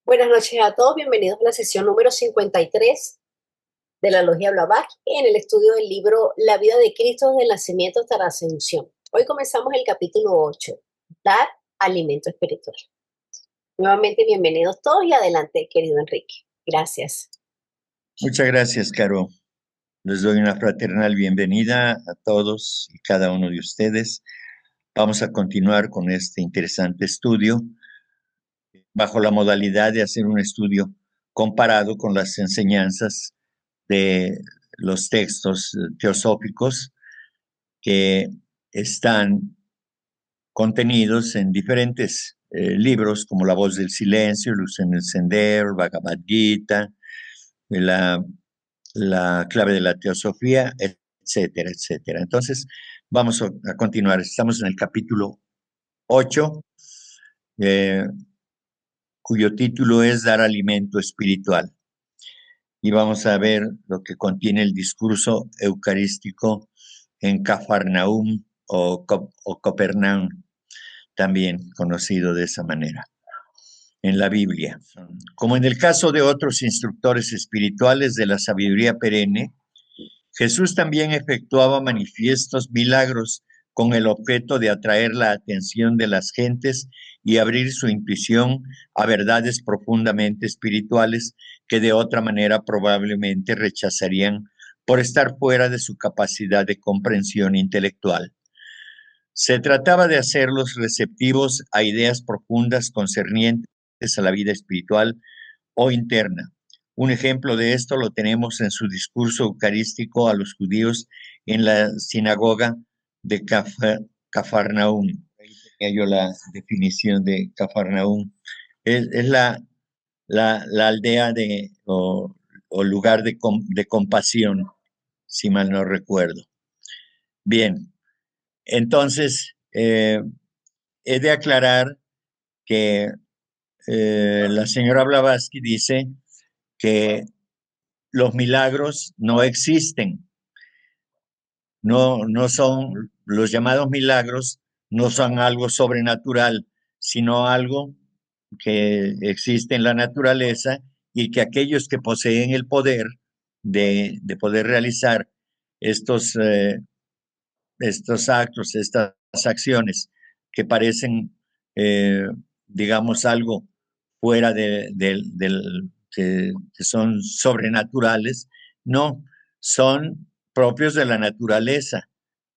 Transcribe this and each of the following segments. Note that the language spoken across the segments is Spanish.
Buenas noches a todos, bienvenidos a la sesión número 53 de la Logia Blavatsky en el estudio del libro La vida de Cristo desde el nacimiento hasta la ascensión. Hoy comenzamos el capítulo 8, dar alimento espiritual. Nuevamente bienvenidos todos y adelante, querido Enrique. Gracias. Muchas gracias, Caro. Les doy una fraternal bienvenida a todos y cada uno de ustedes. Vamos a continuar con este interesante estudio bajo la modalidad de hacer un estudio comparado con las enseñanzas de los textos teosóficos que están contenidos en diferentes libros como La Voz del Silencio, Luz en el Sendero, Bhagavad Gita, la clave de la teosofía, etcétera, etcétera. Entonces, vamos a continuar. Estamos en el capítulo 8, eh, cuyo título es Dar alimento espiritual. Y vamos a ver lo que contiene el discurso eucarístico en Cafarnaúm o Copernaum, también conocido de esa manera en la Biblia. Como en el caso de otros instructores espirituales de la sabiduría perenne, Jesús también efectuaba manifiestos milagros con el objeto de atraer la atención de las gentes y abrir su intuición a verdades profundamente espirituales que de otra manera probablemente rechazarían por estar fuera de su capacidad de comprensión intelectual. Se trataba de hacerlos receptivos a ideas profundas concernientes a la vida espiritual o interna. Un ejemplo de esto lo tenemos en su discurso eucarístico a los judíos en la sinagoga de Cafarnaúm. Ahí tenía yo la definición de Cafarnaúm. Es la aldea o lugar de compasión, si mal no recuerdo. Bien, entonces he de aclarar que la señora Blavatsky dice que los milagros no existen, no son los llamados milagros, no son algo sobrenatural, sino algo que existe en la naturaleza y que aquellos que poseen el poder de poder realizar estos, estos actos, estas acciones que parecen, eh, digamos, algo fuera que son sobrenaturales, no, son propios de la naturaleza,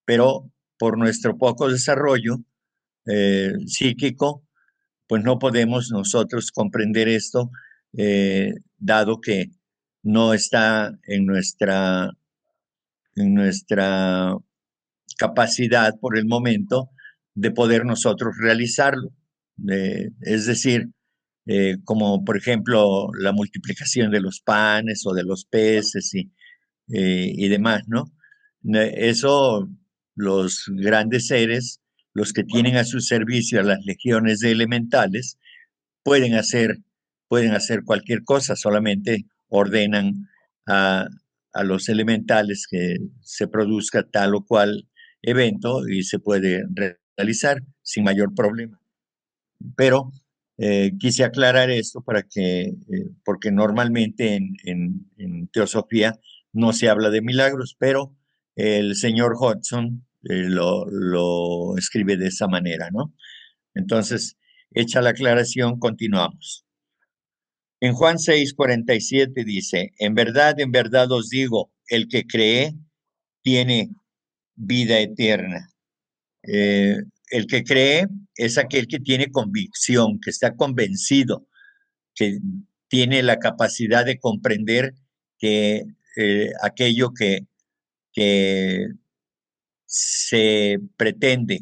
pero por nuestro poco desarrollo psíquico, pues no podemos nosotros comprender esto, dado que no está en nuestra capacidad por el momento de poder nosotros realizarlo. Es decir, como por ejemplo la multiplicación de los panes o de los peces y demás, ¿no? Eso los grandes seres, los que tienen a su servicio a las legiones de elementales, pueden hacer, pueden hacer cualquier cosa, solamente ordenan a, a los elementales que se produzca tal o cual evento y se puede realizar sin mayor problema. Pero quise aclarar esto para porque normalmente en teosofía no se habla de milagros, pero el señor Hodgson lo escribe de esa manera, ¿no? Entonces, hecha la aclaración, continuamos. En Juan 6:47 dice, en verdad os digo, el que cree tiene vida eterna. Eh, el que cree es aquel que tiene convicción, que está convencido, que tiene la capacidad de comprender que aquello que se pretende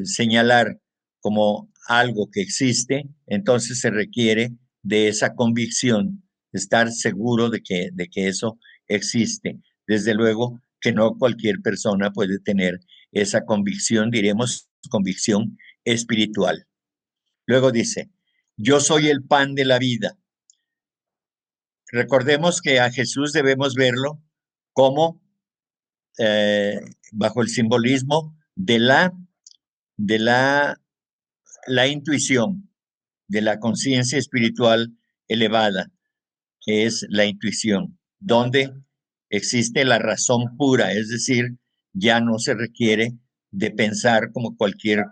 señalar como algo que existe, entonces se requiere de esa convicción, estar seguro de que eso existe. Desde luego que no cualquier persona puede tener esa convicción, diremos convicción espiritual. Luego dice, yo soy el pan de la vida. Recordemos que a Jesús debemos verlo como bajo el simbolismo de la intuición. de la conciencia espiritual elevada, que es la intuición, donde existe la razón pura, es decir, ya no se requiere de pensar como cualquier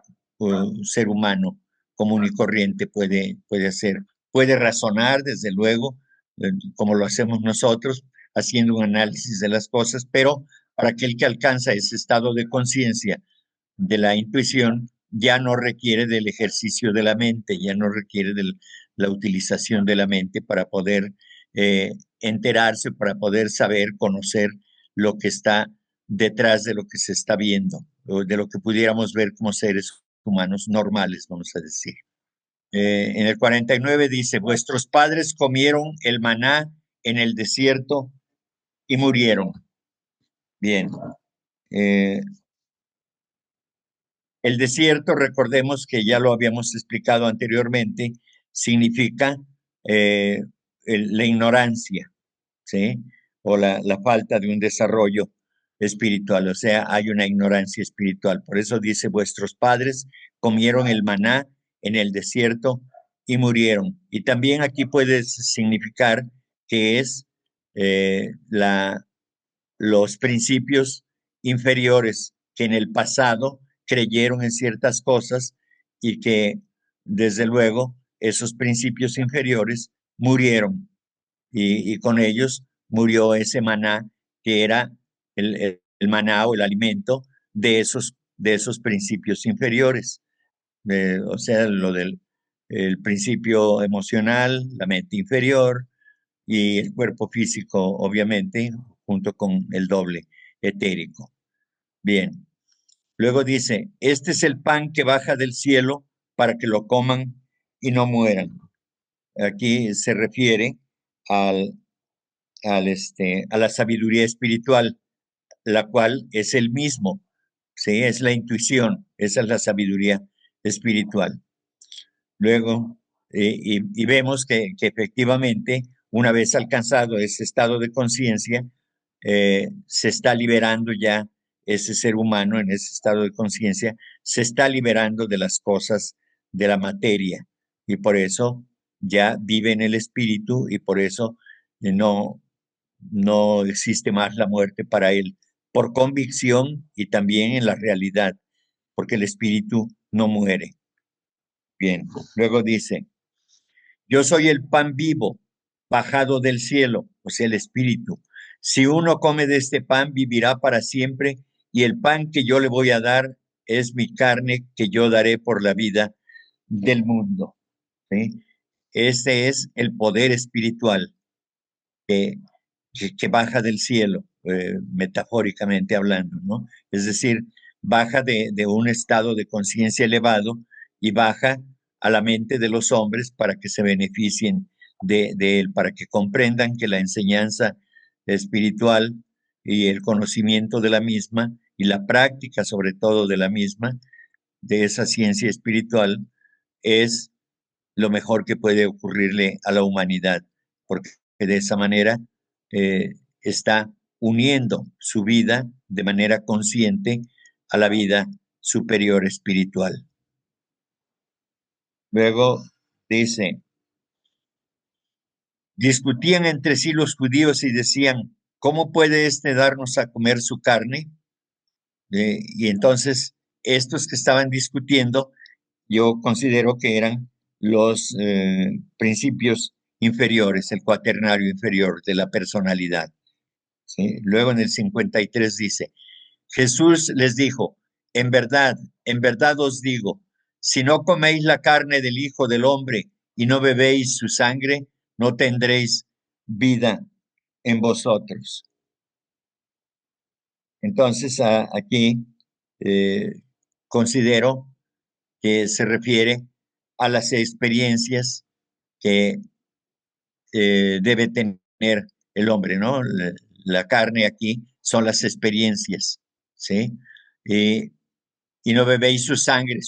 ser humano común y corriente puede hacer. Puede razonar, desde luego, como lo hacemos nosotros, haciendo un análisis de las cosas, pero para aquel que alcanza ese estado de conciencia de la intuición, ya no requiere del ejercicio de la mente, ya no requiere de la utilización de la mente para poder enterarse, para poder saber, conocer lo que está detrás de lo que se está viendo, o de lo que pudiéramos ver como seres humanos normales, vamos a decir. En el 49 dice, vuestros padres comieron el maná en el desierto y murieron. Bien. El desierto, recordemos que ya lo habíamos explicado anteriormente, significa la ignorancia, ¿sí? O la falta de un desarrollo espiritual, o sea, hay una ignorancia espiritual. Por eso dice, vuestros padres comieron el maná en el desierto y murieron. Y también aquí puede significar que es los principios inferiores que en el pasado creyeron en ciertas cosas y que desde luego esos principios inferiores murieron y con ellos murió ese maná que era el maná o el alimento de esos principios inferiores. O sea, lo del el principio emocional, la mente inferior y el cuerpo físico, obviamente, junto con el doble etérico. Bien. Luego dice, este es el pan que baja del cielo para que lo coman y no mueran. Aquí se refiere al, a la sabiduría espiritual, la cual es el mismo, ¿sí? Es la intuición, esa es la sabiduría espiritual. Luego, y vemos que efectivamente, una vez alcanzado ese estado de conciencia, se está liberando ya ese ser humano en ese estado de conciencia, se está liberando de las cosas de la materia y por eso ya vive en el espíritu y por eso no, no existe más la muerte para él, por convicción y también en la realidad, porque el espíritu no muere. Bien, luego dice, yo soy el pan vivo, bajado del cielo, o sea, el espíritu. Si uno come de este pan, vivirá para siempre, y el pan que yo le voy a dar es mi carne que yo daré por la vida del mundo. ¿Sí? Este es el poder espiritual que, que baja del cielo, metafóricamente hablando, ¿no? Es decir, baja de un estado de conciencia elevado y baja a la mente de los hombres para que se beneficien de él, para que comprendan que la enseñanza espiritual y el conocimiento de la misma y la práctica sobre todo de la misma, de esa ciencia espiritual, es lo mejor que puede ocurrirle a la humanidad, porque de esa manera está uniendo su vida de manera consciente a la vida superior espiritual. Luego dice, discutían entre sí los judíos y decían, ¿cómo puede éste darnos a comer su carne? Y entonces estos que estaban discutiendo, yo considero que eran los principios inferiores, el cuaternario inferior de la personalidad. ¿Sí? Luego en el 53 dice, Jesús les dijo, en verdad os digo, si no coméis la carne del Hijo del Hombre y no bebéis su sangre, no tendréis vida en vosotros. Entonces, aquí eh, considero que se refiere a las experiencias que debe tener el hombre, ¿no? La carne aquí son las experiencias, ¿sí? Y, y no bebéis su sangre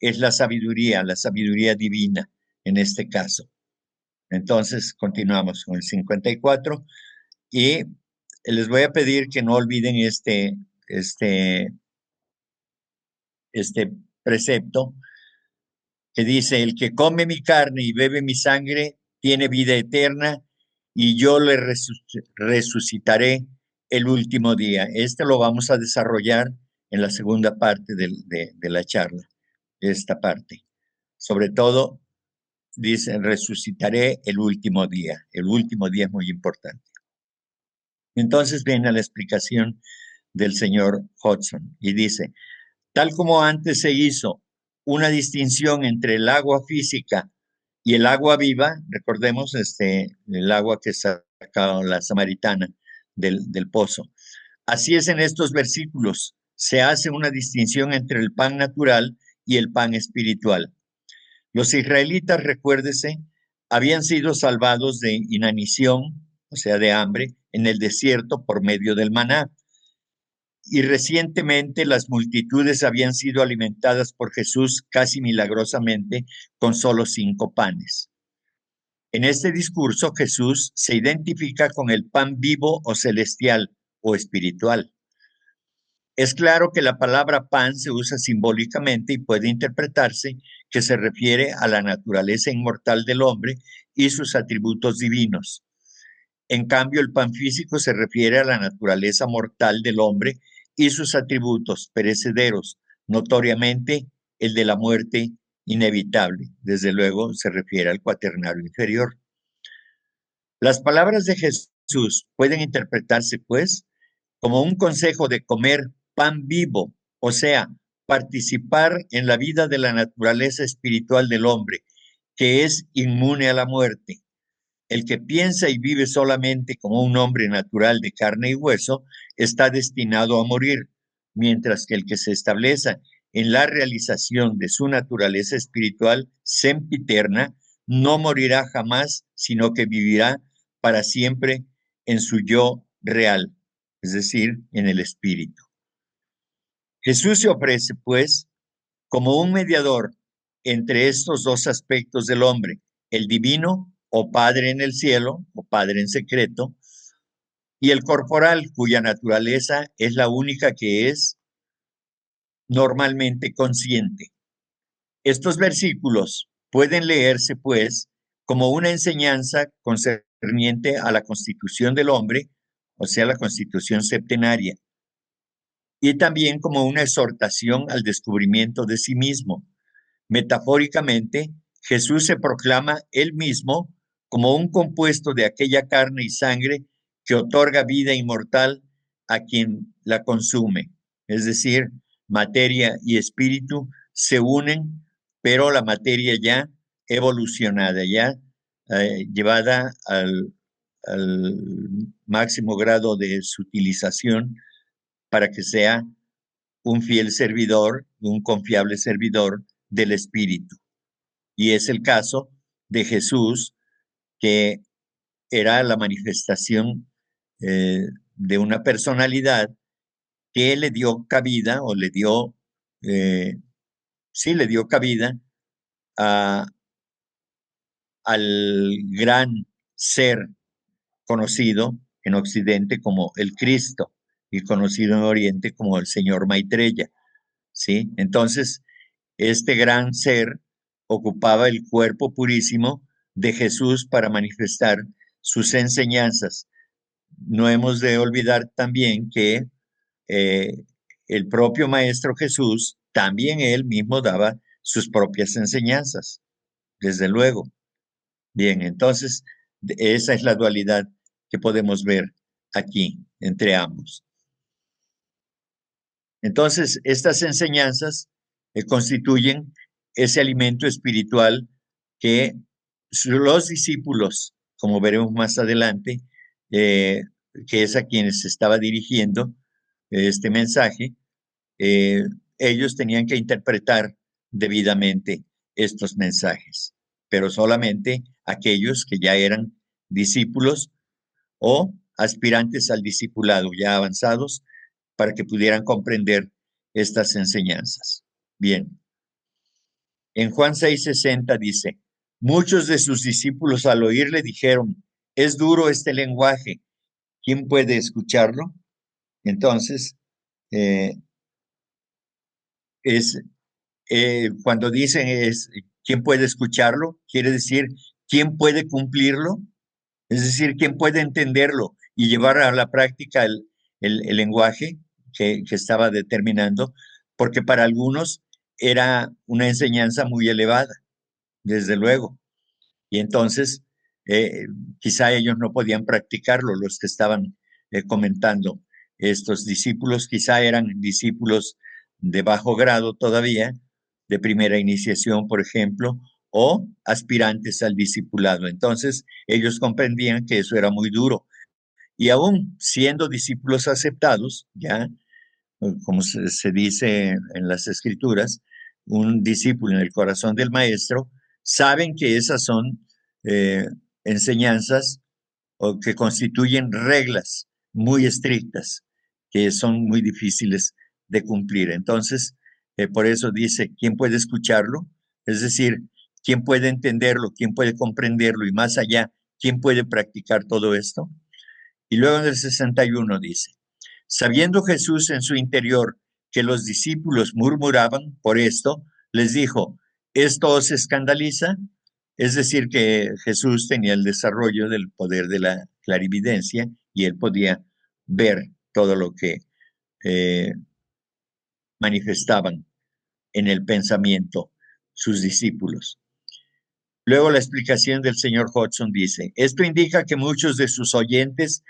es la sabiduría divina en este caso. Entonces, continuamos con el 54 y les voy a pedir que no olviden este precepto que dice, el que come mi carne y bebe mi sangre tiene vida eterna y yo le resucitaré el último día. Este lo vamos a desarrollar en la segunda parte de la charla, esta parte. Sobre todo, dice, resucitaré el último día. El último día es muy importante. Entonces viene la explicación del señor Hodgson y dice, tal como antes se hizo una distinción entre el agua física y el agua viva, recordemos el agua que sacó la samaritana del pozo. Así es en estos versículos, se hace una distinción entre el pan natural y el pan espiritual. Los israelitas, recuérdese, habían sido salvados de inanición, o sea, de hambre, en el desierto por medio del maná. Y recientemente las multitudes habían sido alimentadas por Jesús casi milagrosamente con solo 5 panes. En este discurso Jesús se identifica con el pan vivo o celestial o espiritual. Es claro que la palabra pan se usa simbólicamente y puede interpretarse que se refiere a la naturaleza inmortal del hombre y sus atributos divinos. En cambio, el pan físico se refiere a la naturaleza mortal del hombre y sus atributos perecederos, notoriamente el de la muerte inevitable. Desde luego se refiere al cuaternario inferior. Las palabras de Jesús pueden interpretarse, pues, como un consejo de comer pan vivo, o sea, participar en la vida de la naturaleza espiritual del hombre, que es inmune a la muerte. El que piensa y vive solamente como un hombre natural de carne y hueso está destinado a morir, mientras que el que se establece en la realización de su naturaleza espiritual sempiterna no morirá jamás, sino que vivirá para siempre en su yo real, es decir, en el espíritu. Jesús se ofrece, pues, como un mediador entre estos dos aspectos del hombre, el divino o Padre en el cielo o Padre en secreto, y el corporal cuya naturaleza es la única que es normalmente consciente. Estos versículos pueden leerse, pues, como una enseñanza concerniente a la constitución del hombre, o sea, la constitución septenaria, y también como una exhortación al descubrimiento de sí mismo. Metafóricamente, Jesús se proclama él mismo como un compuesto de aquella carne y sangre que otorga vida inmortal a quien la consume. Es decir, materia y espíritu se unen, pero la materia ya evolucionada, ya llevada al máximo grado de su utilización para que sea un fiel servidor, un confiable servidor del Espíritu. Y es el caso de Jesús, que era la manifestación de una personalidad que le dio cabida o le dio, le dio cabida a, al gran ser conocido en Occidente como el Cristo y conocido en Oriente como el Señor Maitreya, ¿sí? Entonces, este gran ser ocupaba el cuerpo purísimo de Jesús para manifestar sus enseñanzas. No hemos de olvidar también que eh, el propio Maestro Jesús, también él mismo daba sus propias enseñanzas, desde luego. Bien, entonces esa es la dualidad que podemos ver aquí entre ambos. Entonces, estas enseñanzas constituyen ese alimento espiritual que los discípulos, como veremos más adelante, que es a quienes se estaba dirigiendo este mensaje, ellos tenían que interpretar debidamente estos mensajes, pero solamente aquellos que ya eran discípulos o aspirantes al discipulado, ya avanzados, para que pudieran comprender estas enseñanzas. Bien, en Juan 6:60 dice, muchos de sus discípulos al oírle dijeron, es duro este lenguaje, ¿quién puede escucharlo? Entonces, cuando dicen ¿quién puede escucharlo? Quiere decir, ¿quién puede cumplirlo? Es decir, ¿quién puede entenderlo y llevar a la práctica el lenguaje que estaba determinando? Porque para algunos era una enseñanza muy elevada, desde luego. Y entonces, eh, quizá ellos no podían practicarlo, los que estaban comentando. Estos discípulos quizá eran discípulos de bajo grado todavía, de primera iniciación, por ejemplo, o aspirantes al discipulado. Entonces, ellos comprendían que eso era muy duro. Y aún siendo discípulos aceptados, ya como se dice en las escrituras, un discípulo en el corazón del maestro, saben que esas son eh, enseñanzas o que constituyen reglas muy estrictas, que son muy difíciles de cumplir. Entonces, por eso dice, ¿quién puede escucharlo? Es decir, ¿quién puede entenderlo? ¿Quién puede comprenderlo? Y más allá, ¿quién puede practicar todo esto? Y luego en el 61 dice, sabiendo Jesús en su interior que los discípulos murmuraban por esto, les dijo, ¿esto os escandaliza? Es decir, que Jesús tenía el desarrollo del poder de la clarividencia y él podía ver todo lo que eh, manifestaban en el pensamiento sus discípulos. Luego la explicación del señor Hodgson dice, esto indica que muchos de sus oyentes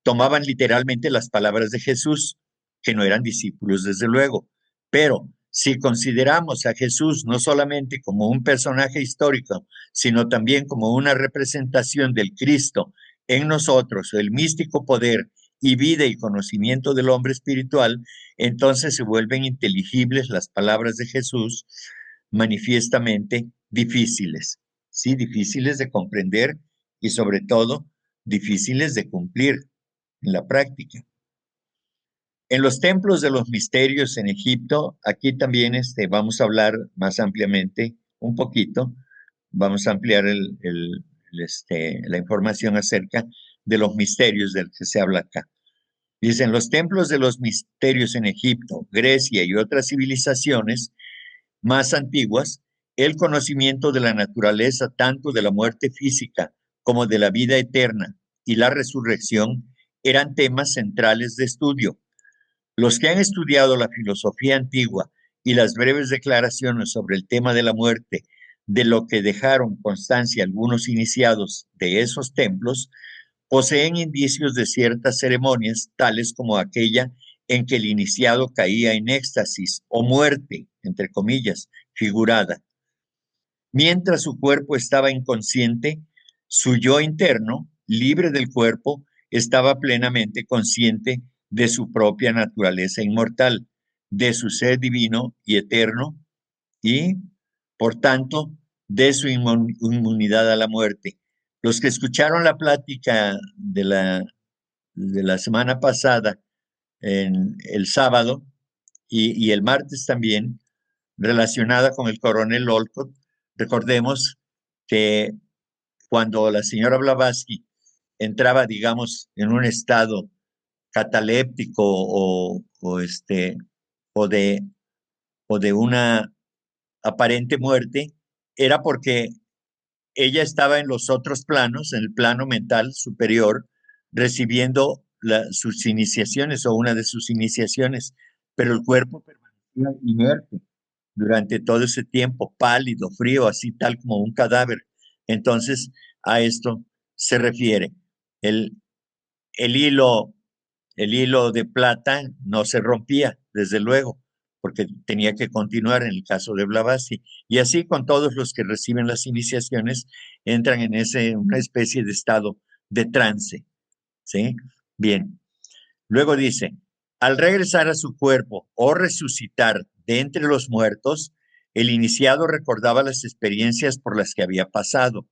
tomaban literalmente las palabras de Jesús, que no eran discípulos desde luego. Pero si consideramos a Jesús no solamente como un personaje histórico, sino también como una representación del Cristo en nosotros, el místico poder y vida y conocimiento del hombre espiritual, entonces se vuelven inteligibles las palabras de Jesús manifiestamente difíciles, ¿sí? Difíciles de comprender y sobre todo difíciles de cumplir en la práctica. En los templos de los misterios en Egipto, aquí también vamos a hablar más ampliamente un poquito, vamos a ampliar la información acerca de los misterios del que se habla acá. Dicen, los templos de los misterios en Egipto, Grecia y otras civilizaciones más antiguas, el conocimiento de la naturaleza, tanto de la muerte física como de la vida eterna y la resurrección, eran temas centrales de estudio. Los que han estudiado la filosofía antigua y las breves declaraciones sobre el tema de la muerte, de lo que dejaron constancia algunos iniciados de esos templos, poseen indicios de ciertas ceremonias, tales como aquella en que el iniciado caía en éxtasis o muerte, entre comillas, figurada. Mientras su cuerpo estaba inconsciente, su yo interno, libre del cuerpo, estaba plenamente consciente de su propia naturaleza inmortal, de su ser divino y eterno, y, por tanto, de su inmunidad a la muerte. Los que escucharon la plática de la semana pasada, en el sábado y el martes también, relacionada con el coronel Olcott, recordemos que cuando la señora Blavatsky entraba, digamos, en un estado cataléptico o de, o de una aparente muerte, era porque ella estaba en los otros planos, en el plano mental superior, recibiendo sus iniciaciones o una de sus iniciaciones, pero el cuerpo permanecía inerte durante todo ese tiempo, pálido, frío, así tal como un cadáver. Entonces, a esto se refiere. El, el hilo, el hilo de plata no se rompía, desde luego, porque tenía que continuar en el caso de Blavatsky. Y así con todos los que reciben las iniciaciones, entran en una especie de estado de trance. ¿Sí? Bien. Luego dice, al regresar a su cuerpo o resucitar de entre los muertos, el iniciado recordaba las experiencias por las que había pasado.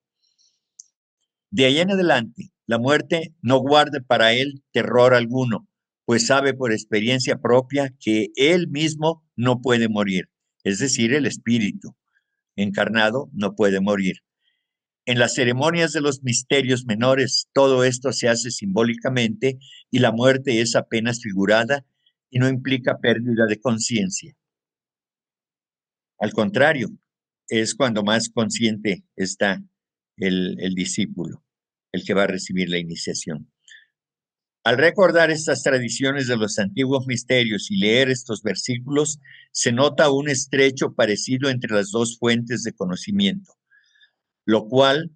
De ahí en adelante, la muerte no guarda para él terror alguno, pues sabe por experiencia propia que él mismo no puede morir, es decir, el espíritu encarnado no puede morir. En las ceremonias de los misterios menores, todo esto se hace simbólicamente y la muerte es apenas figurada y no implica pérdida de conciencia. Al contrario, es cuando más consciente está el discípulo, el que va a recibir la iniciación. Al recordar estas tradiciones de los antiguos misterios y leer estos versículos, se nota un estrecho parecido entre las dos fuentes de conocimiento, lo cual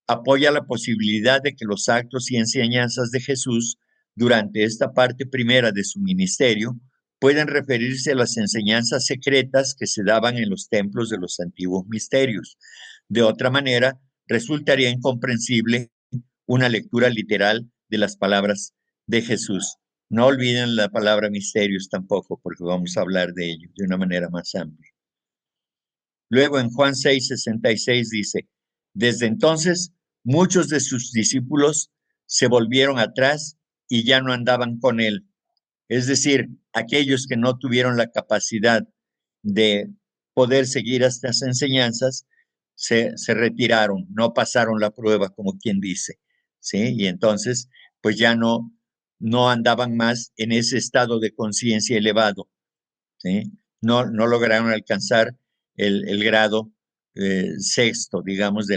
apoya la posibilidad de que los actos y enseñanzas de Jesús durante esta parte primera de su ministerio pueden referirse a las enseñanzas secretas que se daban en los templos de los antiguos misterios. De otra manera, resultaría incomprensible una lectura literal de las palabras de Jesús. No olviden la palabra misterios tampoco, porque vamos a hablar de ello de una manera más amplia. Luego en Juan 6:66 dice, desde entonces muchos de sus discípulos se volvieron atrás y ya no andaban con él. Es decir, aquellos que no tuvieron la capacidad de poder seguir estas enseñanzas, se retiraron, no pasaron la prueba, como quien dice, ¿sí? Y entonces, pues ya no andaban más en ese estado de conciencia elevado, ¿sí? No lograron alcanzar el grado sexto, digamos,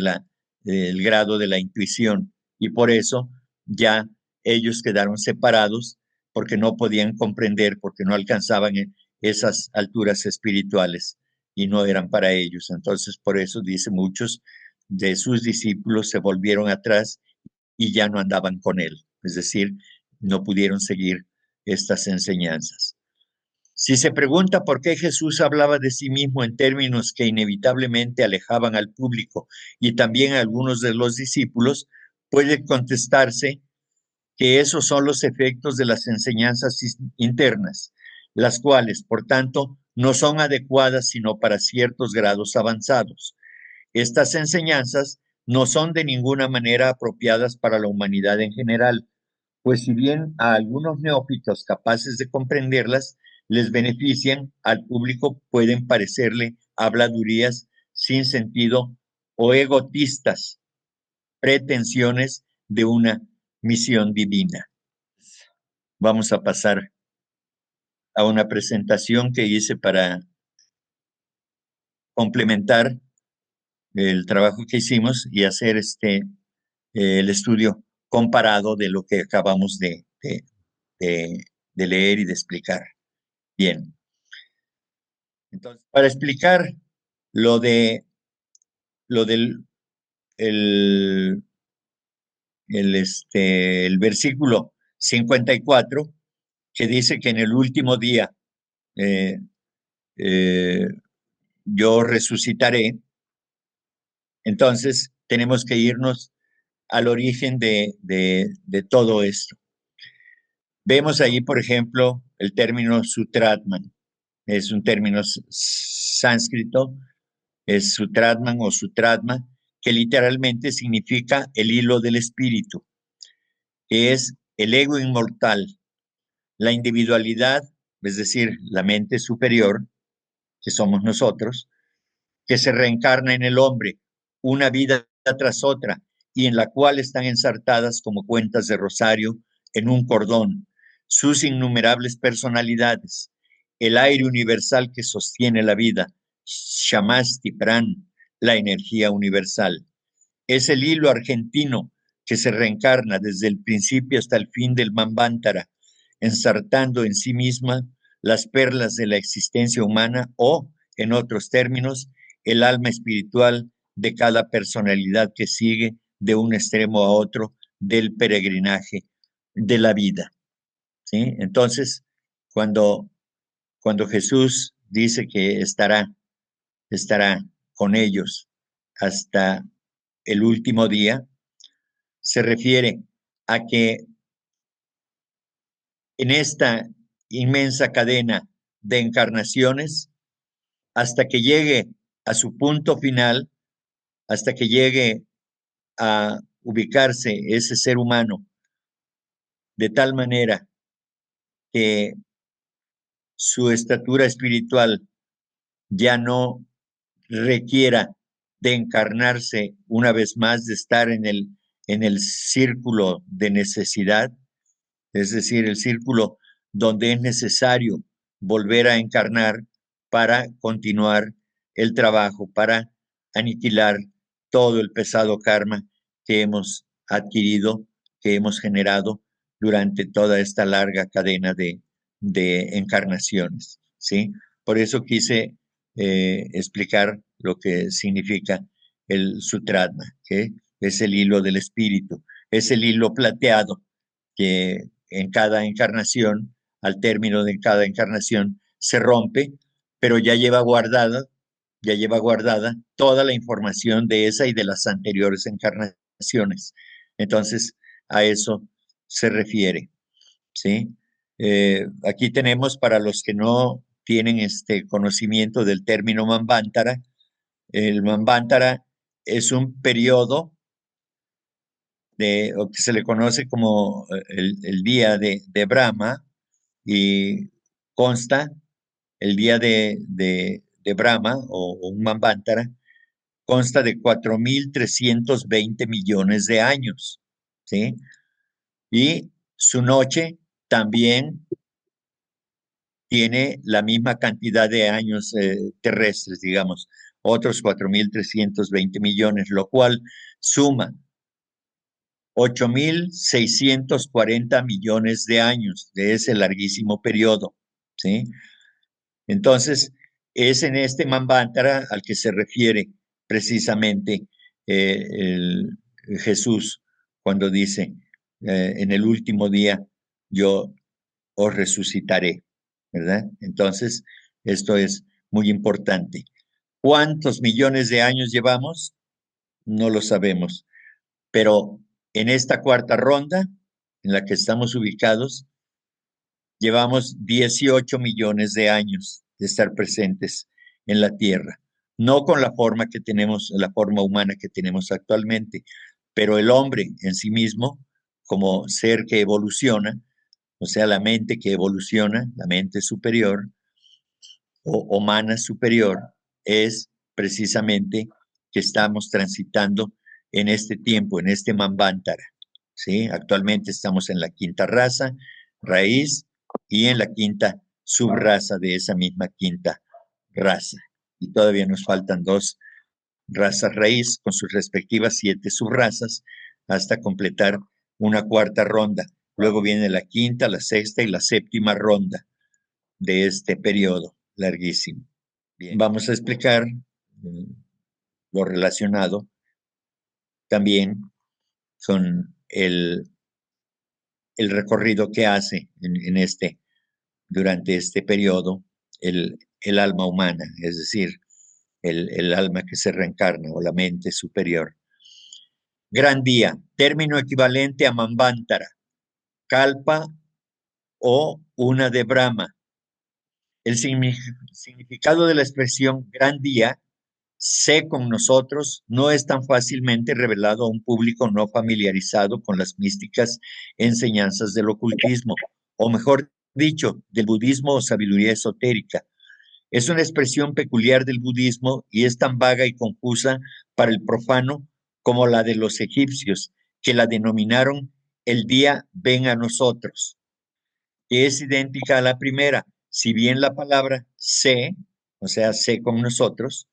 el grado de la intuición. Y por eso ya ellos quedaron separados porque no podían comprender, porque no alcanzaban esas alturas espirituales y no eran para ellos. Entonces, por eso dice, muchos de sus discípulos se volvieron atrás y ya no andaban con él. Es decir, no pudieron seguir estas enseñanzas. Si se pregunta por qué Jesús hablaba de sí mismo en términos que inevitablemente alejaban al público y también a algunos de los discípulos, puede contestarse que esos son los efectos de las enseñanzas internas, las cuales, por tanto, no son adecuadas sino para ciertos grados avanzados. Estas enseñanzas no son de ninguna manera apropiadas para la humanidad en general, pues si bien a algunos neófitos capaces de comprenderlas les benefician, al público pueden parecerle habladurías sin sentido o egotistas, pretensiones de una misión divina. Vamos a pasar a una presentación que hice para complementar el trabajo que hicimos y hacer el estudio comparado de lo que acabamos de leer y de explicar. Bien. Entonces, para explicar lo del el versículo 54, que dice que en el último día eh, eh, yo resucitaré, entonces tenemos que irnos al origen de todo esto. Vemos ahí, por ejemplo, el término Sutratman. Es un término sánscrito, es Sutratman o Sutratma, que literalmente significa el hilo del espíritu, que es el ego inmortal, la individualidad, es decir, la mente superior, que somos nosotros, que se reencarna en el hombre, una vida tras otra, y en la cual están ensartadas como cuentas de rosario en un cordón sus innumerables personalidades, el aire universal que sostiene la vida, Shamasti Pran, la energía universal. Es el hilo argentino que se reencarna desde el principio hasta el fin del Manvantara, ensartando en sí misma las perlas de la existencia humana o, en otros términos, el alma espiritual de cada personalidad que sigue de un extremo a otro del peregrinaje de la vida. ¿Sí? Entonces, cuando Jesús dice que estará con ellos hasta el último día, se refiere a que en esta inmensa cadena de encarnaciones, hasta que llegue a su punto final, hasta que llegue a ubicarse ese ser humano de tal manera que su estatura espiritual ya no requiera de encarnarse una vez más, de estar en el círculo de necesidad, es decir, el círculo donde es necesario volver a encarnar para continuar el trabajo, para aniquilar todo el pesado karma que hemos adquirido, que hemos generado durante toda esta larga cadena de encarnaciones, ¿sí? Por eso quise explicar lo que significa el sutradma, que es el hilo del espíritu, es el hilo plateado que en cada encarnación, al término de cada encarnación, se rompe, pero ya lleva guardada toda la información de esa y de las anteriores encarnaciones. Entonces, a eso se refiere, ¿sí? Aquí tenemos para los que no tienen este conocimiento del término Manvantara, el Manvantara es un periodo o que se le conoce como el día de Brahma, y consta el día de Brahma o un Manvantara, consta de 4.320 millones de años, ¿sí? Y su noche también tiene la misma cantidad de años terrestres, digamos, otros 4.320 millones, lo cual suma 8.640 millones de años de ese larguísimo periodo, ¿sí? Entonces, es en este Manvantara al que se refiere precisamente Jesús cuando dice, en el último día yo os resucitaré, ¿verdad? Entonces, esto es muy importante. ¿Cuántos millones de años llevamos? No lo sabemos, pero en esta cuarta ronda en la que estamos ubicados, llevamos 18 millones de años de estar presentes en la Tierra, no con la forma que tenemos, la forma humana que tenemos actualmente, pero el hombre en sí mismo, como ser que evoluciona, o sea, la mente que evoluciona, la mente superior o humana superior, es precisamente que estamos transitando en este tiempo, en este Manvantara, ¿sí? Actualmente estamos en la quinta raza, raíz, y en la quinta subraza de esa misma quinta raza. Y todavía nos faltan dos razas raíz con sus respectivas 7 subrazas hasta completar una cuarta ronda. Luego viene la quinta, la sexta y la séptima ronda de este periodo larguísimo. Bien. Vamos a explicar lo relacionado también con el recorrido que hace durante este periodo el alma humana, es decir, el alma que se reencarna o la mente superior. Gran día, término equivalente a Manvantara, Kalpa o una de Brahma. El significado de la expresión gran día, sé con nosotros, no es tan fácilmente revelado a un público no familiarizado con las místicas enseñanzas del ocultismo, o mejor dicho, del budismo o sabiduría esotérica. Es una expresión peculiar del budismo y es tan vaga y confusa para el profano como la de los egipcios, que la denominaron el día ven a nosotros, que es idéntica a la primera, si bien la palabra sé, o sea, sé con nosotros,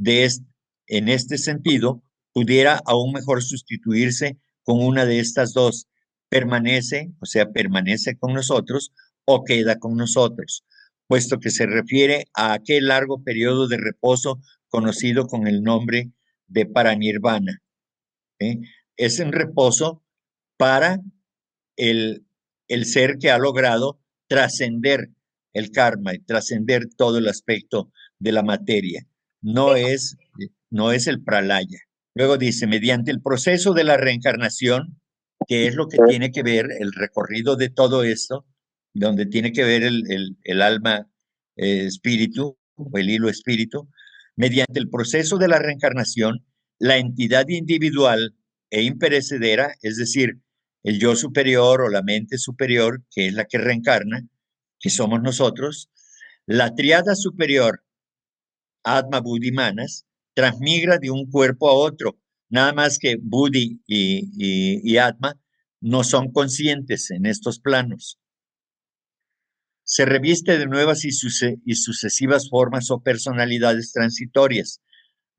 en este sentido, pudiera aún mejor sustituirse con una de estas dos, permanece, o sea, permanece con nosotros o queda con nosotros, puesto que se refiere a aquel largo periodo de reposo conocido con el nombre de paranirvana. ¿Eh? Es un reposo para el, el ser que ha logrado trascender el karma y trascender todo el aspecto de la materia. No es el pralaya. Luego dice, mediante el proceso de la reencarnación, que es lo que tiene que ver el recorrido de todo esto, donde tiene que ver el alma espíritu o el hilo espíritu, mediante el proceso de la reencarnación, la entidad individual e imperecedera, es decir, el yo superior o la mente superior, que es la que reencarna, que somos nosotros, la triada superior, Atma, Buddhi, Manas, transmigra de un cuerpo a otro, nada más que Buddhi y Atma no son conscientes en estos planos. Se reviste de nuevas y sucesivas formas o personalidades transitorias,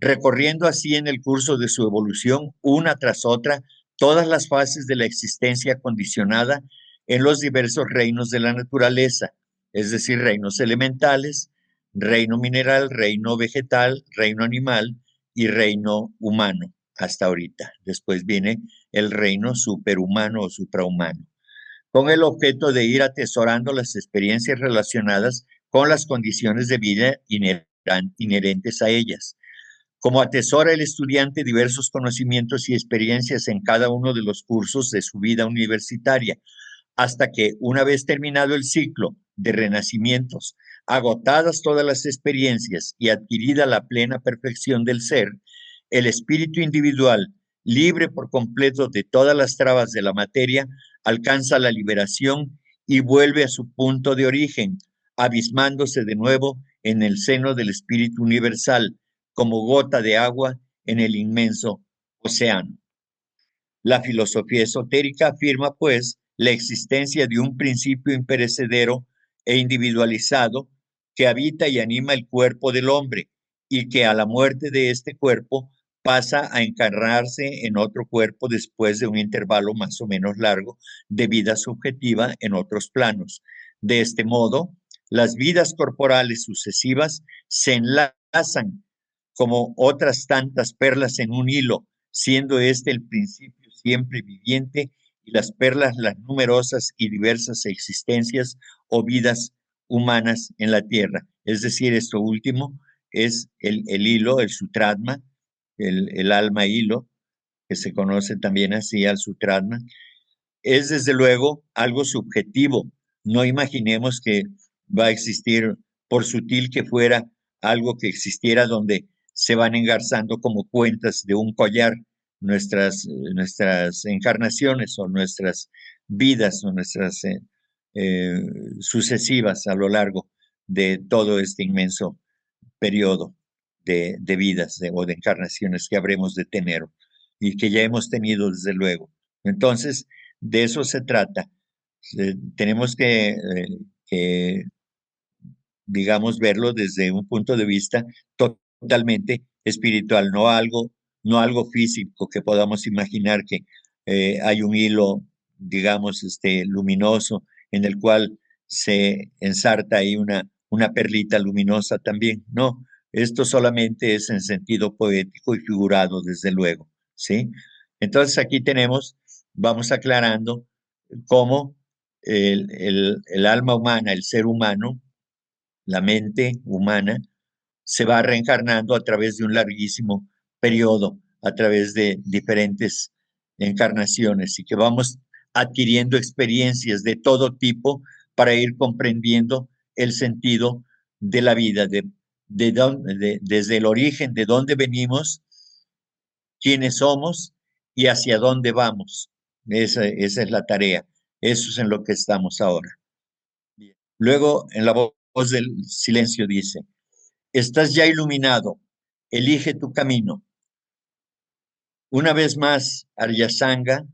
recorriendo así en el curso de su evolución, una tras otra, todas las fases de la existencia condicionada en los diversos reinos de la naturaleza, es decir, reinos elementales, reino mineral, reino vegetal, reino animal y reino humano, hasta ahorita. Después viene el reino superhumano o suprahumano, con el objeto de ir atesorando las experiencias relacionadas con las condiciones de vida inherentes a ellas. Como atesora el estudiante diversos conocimientos y experiencias en cada uno de los cursos de su vida universitaria, hasta que, una vez terminado el ciclo de renacimientos, agotadas todas las experiencias y adquirida la plena perfección del ser, el espíritu individual, libre por completo de todas las trabas de la materia, alcanza la liberación y vuelve a su punto de origen, abismándose de nuevo en el seno del espíritu universal, como gota de agua en el inmenso océano. La filosofía esotérica afirma, pues, la existencia de un principio imperecedero e individualizado que habita y anima el cuerpo del hombre y que a la muerte de este cuerpo pasa a encarnarse en otro cuerpo después de un intervalo más o menos largo de vida subjetiva en otros planos. De este modo, las vidas corporales sucesivas se enlazan como otras tantas perlas en un hilo, siendo este el principio siempre viviente y las perlas las numerosas y diversas existencias o vidas humanas en la tierra. Es decir, esto último es el hilo, el sutratma, el alma hilo, que se conoce también así al sutratma, es desde luego algo subjetivo. No imaginemos que va a existir, por sutil que fuera, algo que existiera donde se van engarzando como cuentas de un collar nuestras encarnaciones o nuestras vidas o nuestras eh, sucesivas a lo largo de todo este inmenso periodo de vidas o de encarnaciones que habremos de tener y que ya hemos tenido desde luego. Entonces, de eso se trata. Tenemos que, digamos, verlo desde un punto de vista totalmente espiritual, no algo físico que podamos imaginar que hay un hilo, digamos, luminoso en el cual se ensarta ahí una perlita luminosa también. No, esto solamente es en sentido poético y figurado, desde luego, ¿sí? Entonces aquí tenemos, vamos aclarando cómo el alma humana, el ser humano, la mente humana, se va reencarnando a través de un larguísimo periodo, a través de diferentes encarnaciones y que vamos adquiriendo experiencias de todo tipo para ir comprendiendo el sentido de la vida, desde el origen, de dónde venimos, quiénes somos y hacia dónde vamos. Esa es la tarea. Eso es en lo que estamos ahora. Luego, en la voz del silencio dice, estás ya iluminado, elige tu camino. Una vez más, Aryasanga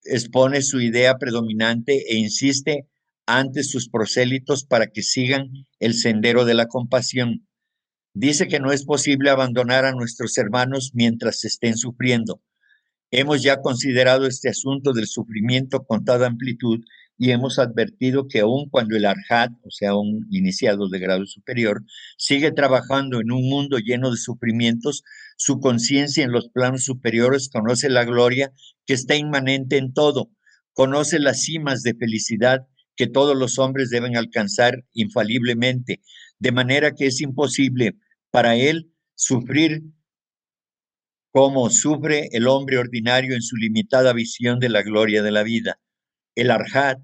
expone su idea predominante e insiste ante sus prosélitos para que sigan el sendero de la compasión. Dice que no es posible abandonar a nuestros hermanos mientras estén sufriendo. Hemos ya considerado este asunto del sufrimiento con toda amplitud y hemos advertido que aun cuando el Arhat, o sea, un iniciado de grado superior, sigue trabajando en un mundo lleno de sufrimientos, su conciencia en los planos superiores conoce la gloria que está inmanente en todo, conoce las cimas de felicidad que todos los hombres deben alcanzar infaliblemente, de manera que es imposible para él sufrir como sufre el hombre ordinario en su limitada visión de la gloria de la vida. El Arhat,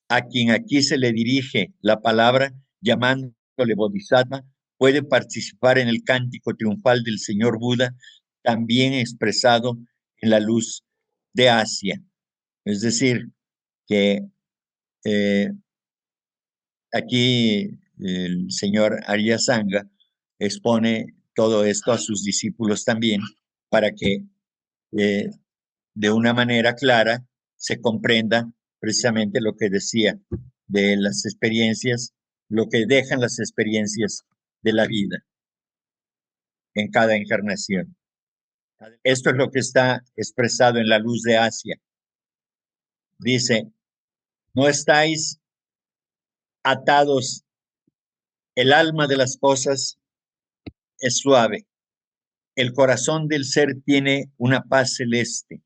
a quien aquí se le dirige la palabra, llamándole Bodhisattva, puede participar en el cántico triunfal del Señor Buda, también expresado en la luz de Asia. Es decir, que eh, aquí el señor Aryasanga expone todo esto a sus discípulos también para que eh, de una manera clara se comprenda precisamente lo que decía de las experiencias, lo que dejan las experiencias de la vida. en cada encarnación. Esto es lo que está expresado en la luz de Asia. Dice, no estáis atados, el alma de las cosas es suave, el corazón del ser tiene una paz celeste,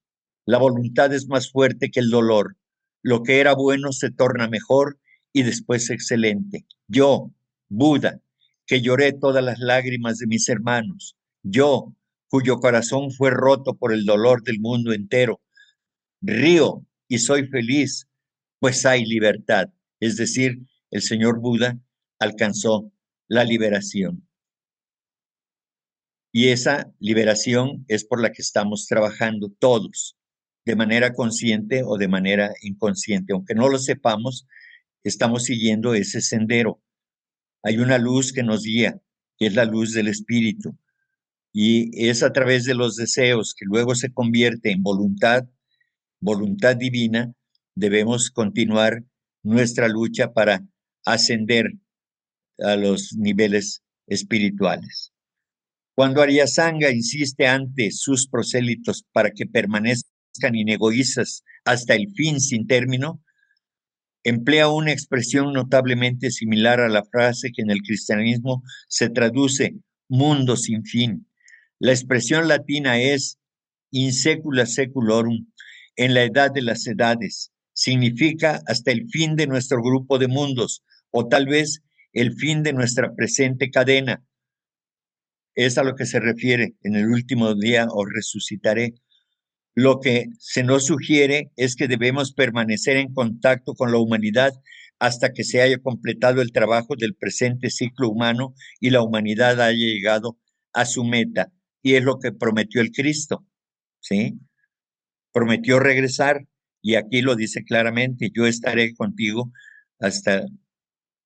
la voluntad es más fuerte que el dolor, lo que era bueno se torna mejor y después excelente. Yo, Buda, que lloré todas las lágrimas de mis hermanos, yo, cuyo corazón fue roto por el dolor del mundo entero, río y soy feliz, pues hay libertad. Es decir, el señor Buda alcanzó la liberación. Y esa liberación es por la que estamos trabajando todos, de manera consciente o de manera inconsciente. Aunque no lo sepamos, estamos siguiendo ese sendero. Hay una luz que nos guía, que es la luz del espíritu. Y es a través de los deseos que luego se convierte en voluntad divina, debemos continuar nuestra lucha para ascender a los niveles espirituales. Cuando Aryasanga insiste ante sus prosélitos para que permanezcan inegoístas hasta el fin sin término, emplea una expresión notablemente similar a la frase que en el cristianismo se traduce mundo sin fin. La expresión latina es in secula seculorum, en la edad de las edades. Significa hasta el fin de nuestro grupo de mundos, o tal vez el fin de nuestra presente cadena. Es a lo que se refiere, en el último día os resucitaré. Lo que se nos sugiere es que debemos permanecer en contacto con la humanidad hasta que se haya completado el trabajo del presente ciclo humano y la humanidad haya llegado a su meta. Y es lo que prometió el Cristo, ¿sí? Prometió regresar y aquí lo dice claramente, yo estaré contigo hasta,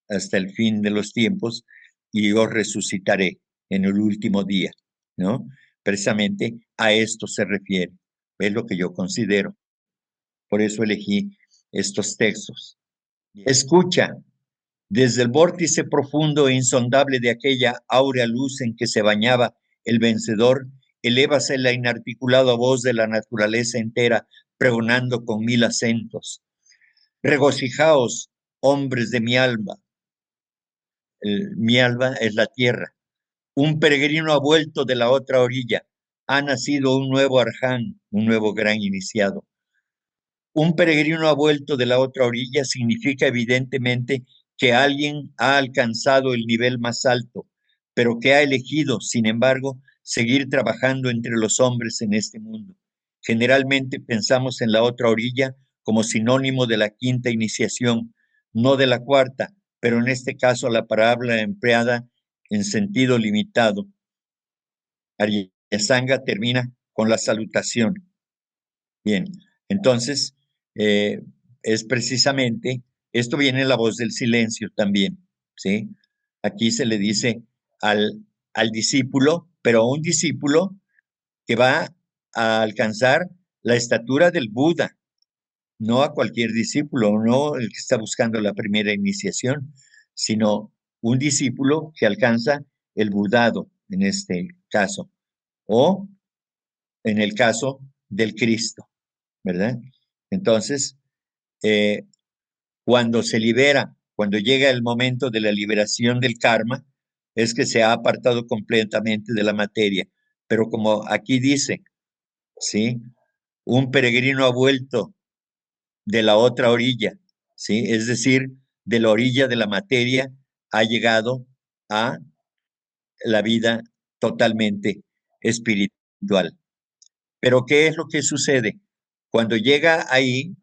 hasta el fin de los tiempos y yo resucitaré en el último día, ¿no? Precisamente a esto se refiere, es lo que yo considero. Por eso elegí estos textos. Escucha, desde el vórtice profundo e insondable de aquella áurea luz en que se bañaba el vencedor, elévase la inarticulada voz de la naturaleza entera, pregonando con 1000 acentos. Regocijaos, hombres de mi alma. Mi alma es la tierra. Un peregrino ha vuelto de la otra orilla. Ha nacido un nuevo arján, un nuevo gran iniciado. Un peregrino ha vuelto de la otra orilla significa evidentemente que alguien ha alcanzado el nivel más alto, pero que ha elegido, sin embargo, seguir trabajando entre los hombres en este mundo. Generalmente pensamos en la otra orilla como sinónimo de la quinta iniciación, no de la cuarta, pero en este caso la palabra empleada en sentido limitado. Aryasanga termina con la salutación. Bien, entonces es precisamente, esto viene en la voz del silencio también, ¿sí? Aquí se le dice al discípulo, pero a un discípulo que va a alcanzar la estatura del Buda, no a cualquier discípulo, no el que está buscando la primera iniciación, sino un discípulo que alcanza el budado en este caso, o en el caso del Cristo, ¿verdad? Entonces, eh, cuando se libera, cuando llega el momento de la liberación del karma, es que se ha apartado completamente de la materia. Pero como aquí dice, ¿sí? Un peregrino ha vuelto de la otra orilla, ¿sí? Es decir, de la orilla de la materia ha llegado a la vida totalmente espiritual. Pero ¿qué es lo que sucede? Cuando llega ahí,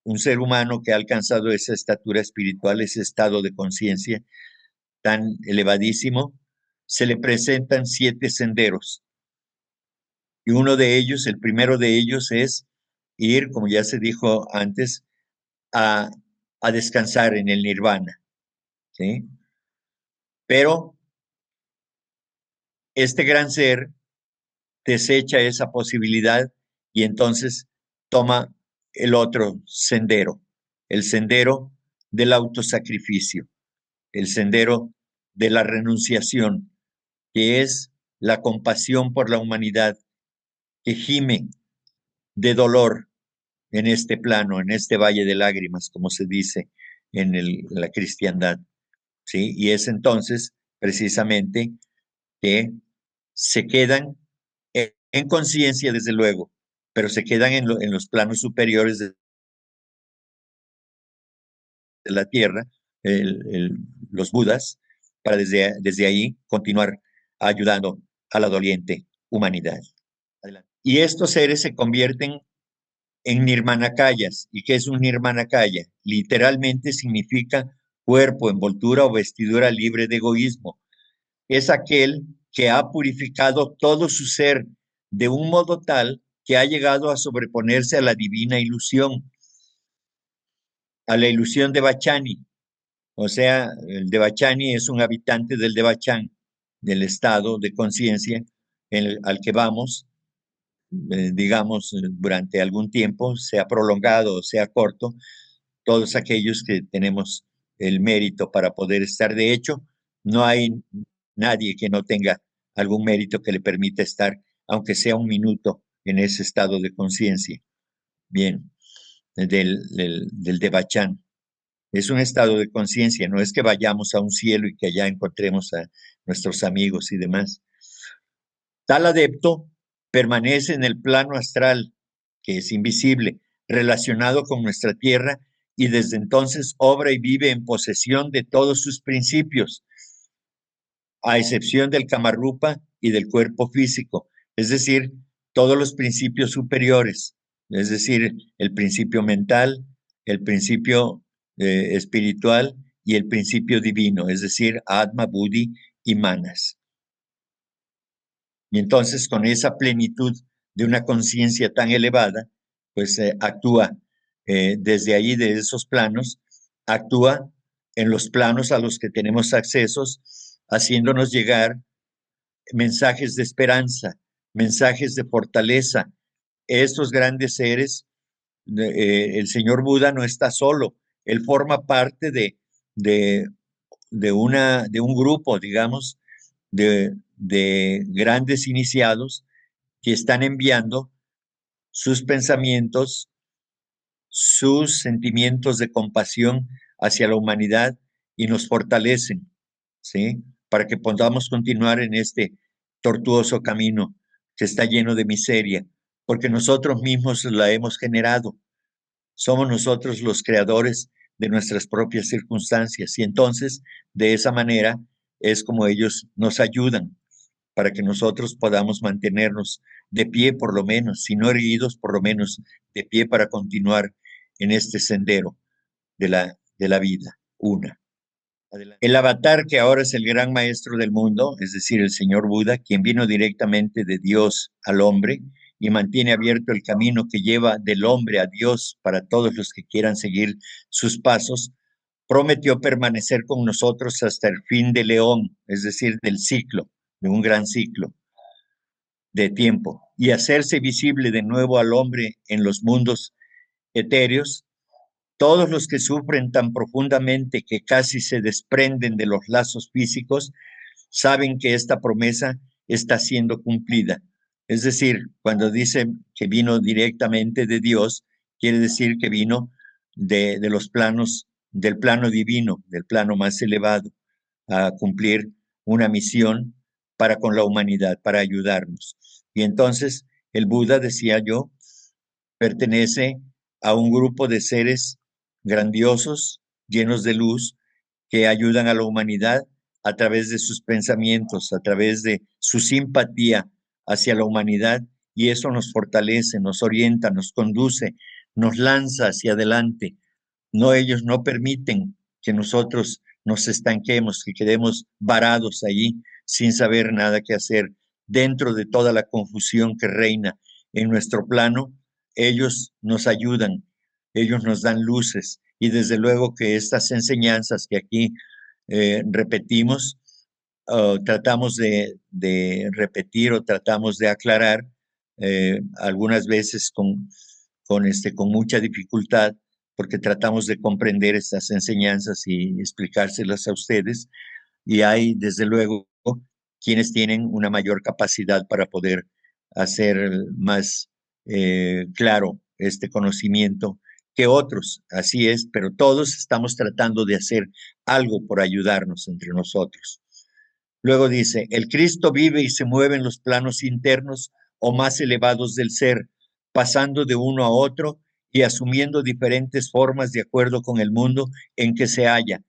un ser humano que ha alcanzado esa estatura espiritual, ese estado de conciencia tan elevadísimo, se le presentan 7 senderos. Y uno de ellos, el primero de ellos es ir, como ya se dijo antes, a, a descansar en el nirvana, ¿sí? Pero este gran ser desecha esa posibilidad y entonces toma el otro sendero, el sendero del autosacrificio, el sendero de la renunciación, que es la compasión por la humanidad que gime de dolor en este plano, en este valle de lágrimas, como se dice en la cristiandad, ¿sí? Y es entonces precisamente que se quedan en conciencia, desde luego, pero se quedan en los planos superiores de la tierra, los budas, para desde ahí continuar ayudando a la doliente humanidad. Adelante. Y estos seres se convierten en nirmanakayas. ¿Y qué es un nirmanakaya? Literalmente significa cuerpo, envoltura o vestidura libre de egoísmo. Es aquel que ha purificado todo su ser de un modo tal que ha llegado a sobreponerse a la divina ilusión, a la ilusión de Bachani. O sea, el Devachani es un habitante del Devachan, del estado de conciencia al que vamos, digamos, durante algún tiempo, sea prolongado o sea corto, todos aquellos que tenemos el mérito para poder estar. De hecho, no hay nadie que no tenga algún mérito que le permita estar, aunque sea un minuto, en ese estado de conciencia. Bien, del Devachan. Es un estado de conciencia, no es que vayamos a un cielo y que allá encontremos a nuestros amigos y demás. Tal adepto permanece en el plano astral, que es invisible, relacionado con nuestra tierra, y desde entonces obra y vive en posesión de todos sus principios, a excepción del Kamarupa y del cuerpo físico, es decir, todos los principios superiores, es decir, el principio mental, el principio espiritual y el principio divino, es decir, Atma, Buddhi y Manas. Y entonces con esa plenitud de una conciencia tan elevada, pues actúa desde ahí, de esos planos, actúa en los planos a los que tenemos accesos, haciéndonos llegar mensajes de esperanza, mensajes de fortaleza. Estos grandes seres, el señor Buda no está solo, él forma parte de, de un grupo, digamos, de grandes iniciados que están enviando sus pensamientos, sus sentimientos de compasión hacia la humanidad y nos fortalecen, ¿sí? Para que podamos continuar en este tortuoso camino que está lleno de miseria, porque nosotros mismos la hemos generado. Somos nosotros los creadores de nuestras propias circunstancias y entonces de esa manera es como ellos nos ayudan para que nosotros podamos mantenernos de pie por lo menos, si no erguidos, por lo menos de pie para continuar en este sendero de la vida. Una. El avatar que ahora es el gran maestro del mundo, es decir, el señor Buda, quien vino directamente de Dios al hombre y mantiene abierto el camino que lleva del hombre a Dios para todos los que quieran seguir sus pasos, prometió permanecer con nosotros hasta el fin del eón, es decir, del ciclo, de un gran ciclo de tiempo, y hacerse visible de nuevo al hombre en los mundos etéreos. Todos los que sufren tan profundamente que casi se desprenden de los lazos físicos saben que esta promesa está siendo cumplida. Es decir, cuando dice que vino directamente de Dios, quiere decir que vino de los planos, del plano divino, del plano más elevado, a cumplir una misión para con la humanidad, para ayudarnos. Y entonces el Buda, decía yo, pertenece a un grupo de seres grandiosos, llenos de luz, que ayudan a la humanidad a través de sus pensamientos, a través de su simpatía hacia la humanidad, y eso nos fortalece, nos orienta, nos conduce, nos lanza hacia adelante. No, ellos no permiten que nosotros nos estanquemos, que quedemos varados allí sin saber nada que hacer. Dentro de toda la confusión que reina en nuestro plano, ellos nos ayudan, ellos nos dan luces y desde luego que estas enseñanzas que aquí repetimos, tratamos de repetir o tratamos de aclarar, algunas veces con mucha dificultad, porque tratamos de comprender estas enseñanzas y explicárselas a ustedes. Y hay, desde luego, quienes tienen una mayor capacidad para poder hacer más claro este conocimiento que otros. Así es, pero todos estamos tratando de hacer algo por ayudarnos entre nosotros. Luego dice, el Cristo vive y se mueve en los planos internos o más elevados del ser, pasando de uno a otro y asumiendo diferentes formas de acuerdo con el mundo en que se halla.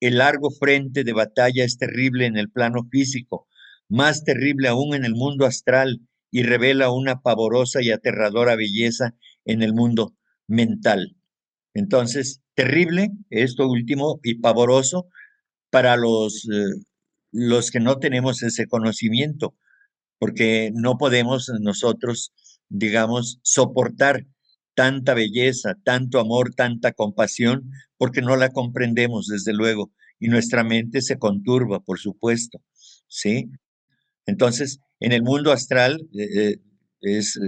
El largo frente de batalla es terrible en el plano físico, más terrible aún en el mundo astral y revela una pavorosa y aterradora belleza en el mundo mental. Entonces, terrible, esto último, y pavoroso para los que no tenemos ese conocimiento, porque no podemos nosotros, digamos, soportar tanta belleza, tanto amor, tanta compasión, porque no la comprendemos, desde luego, y nuestra mente se conturba, por supuesto, ¿sí? Entonces, en el mundo astral, es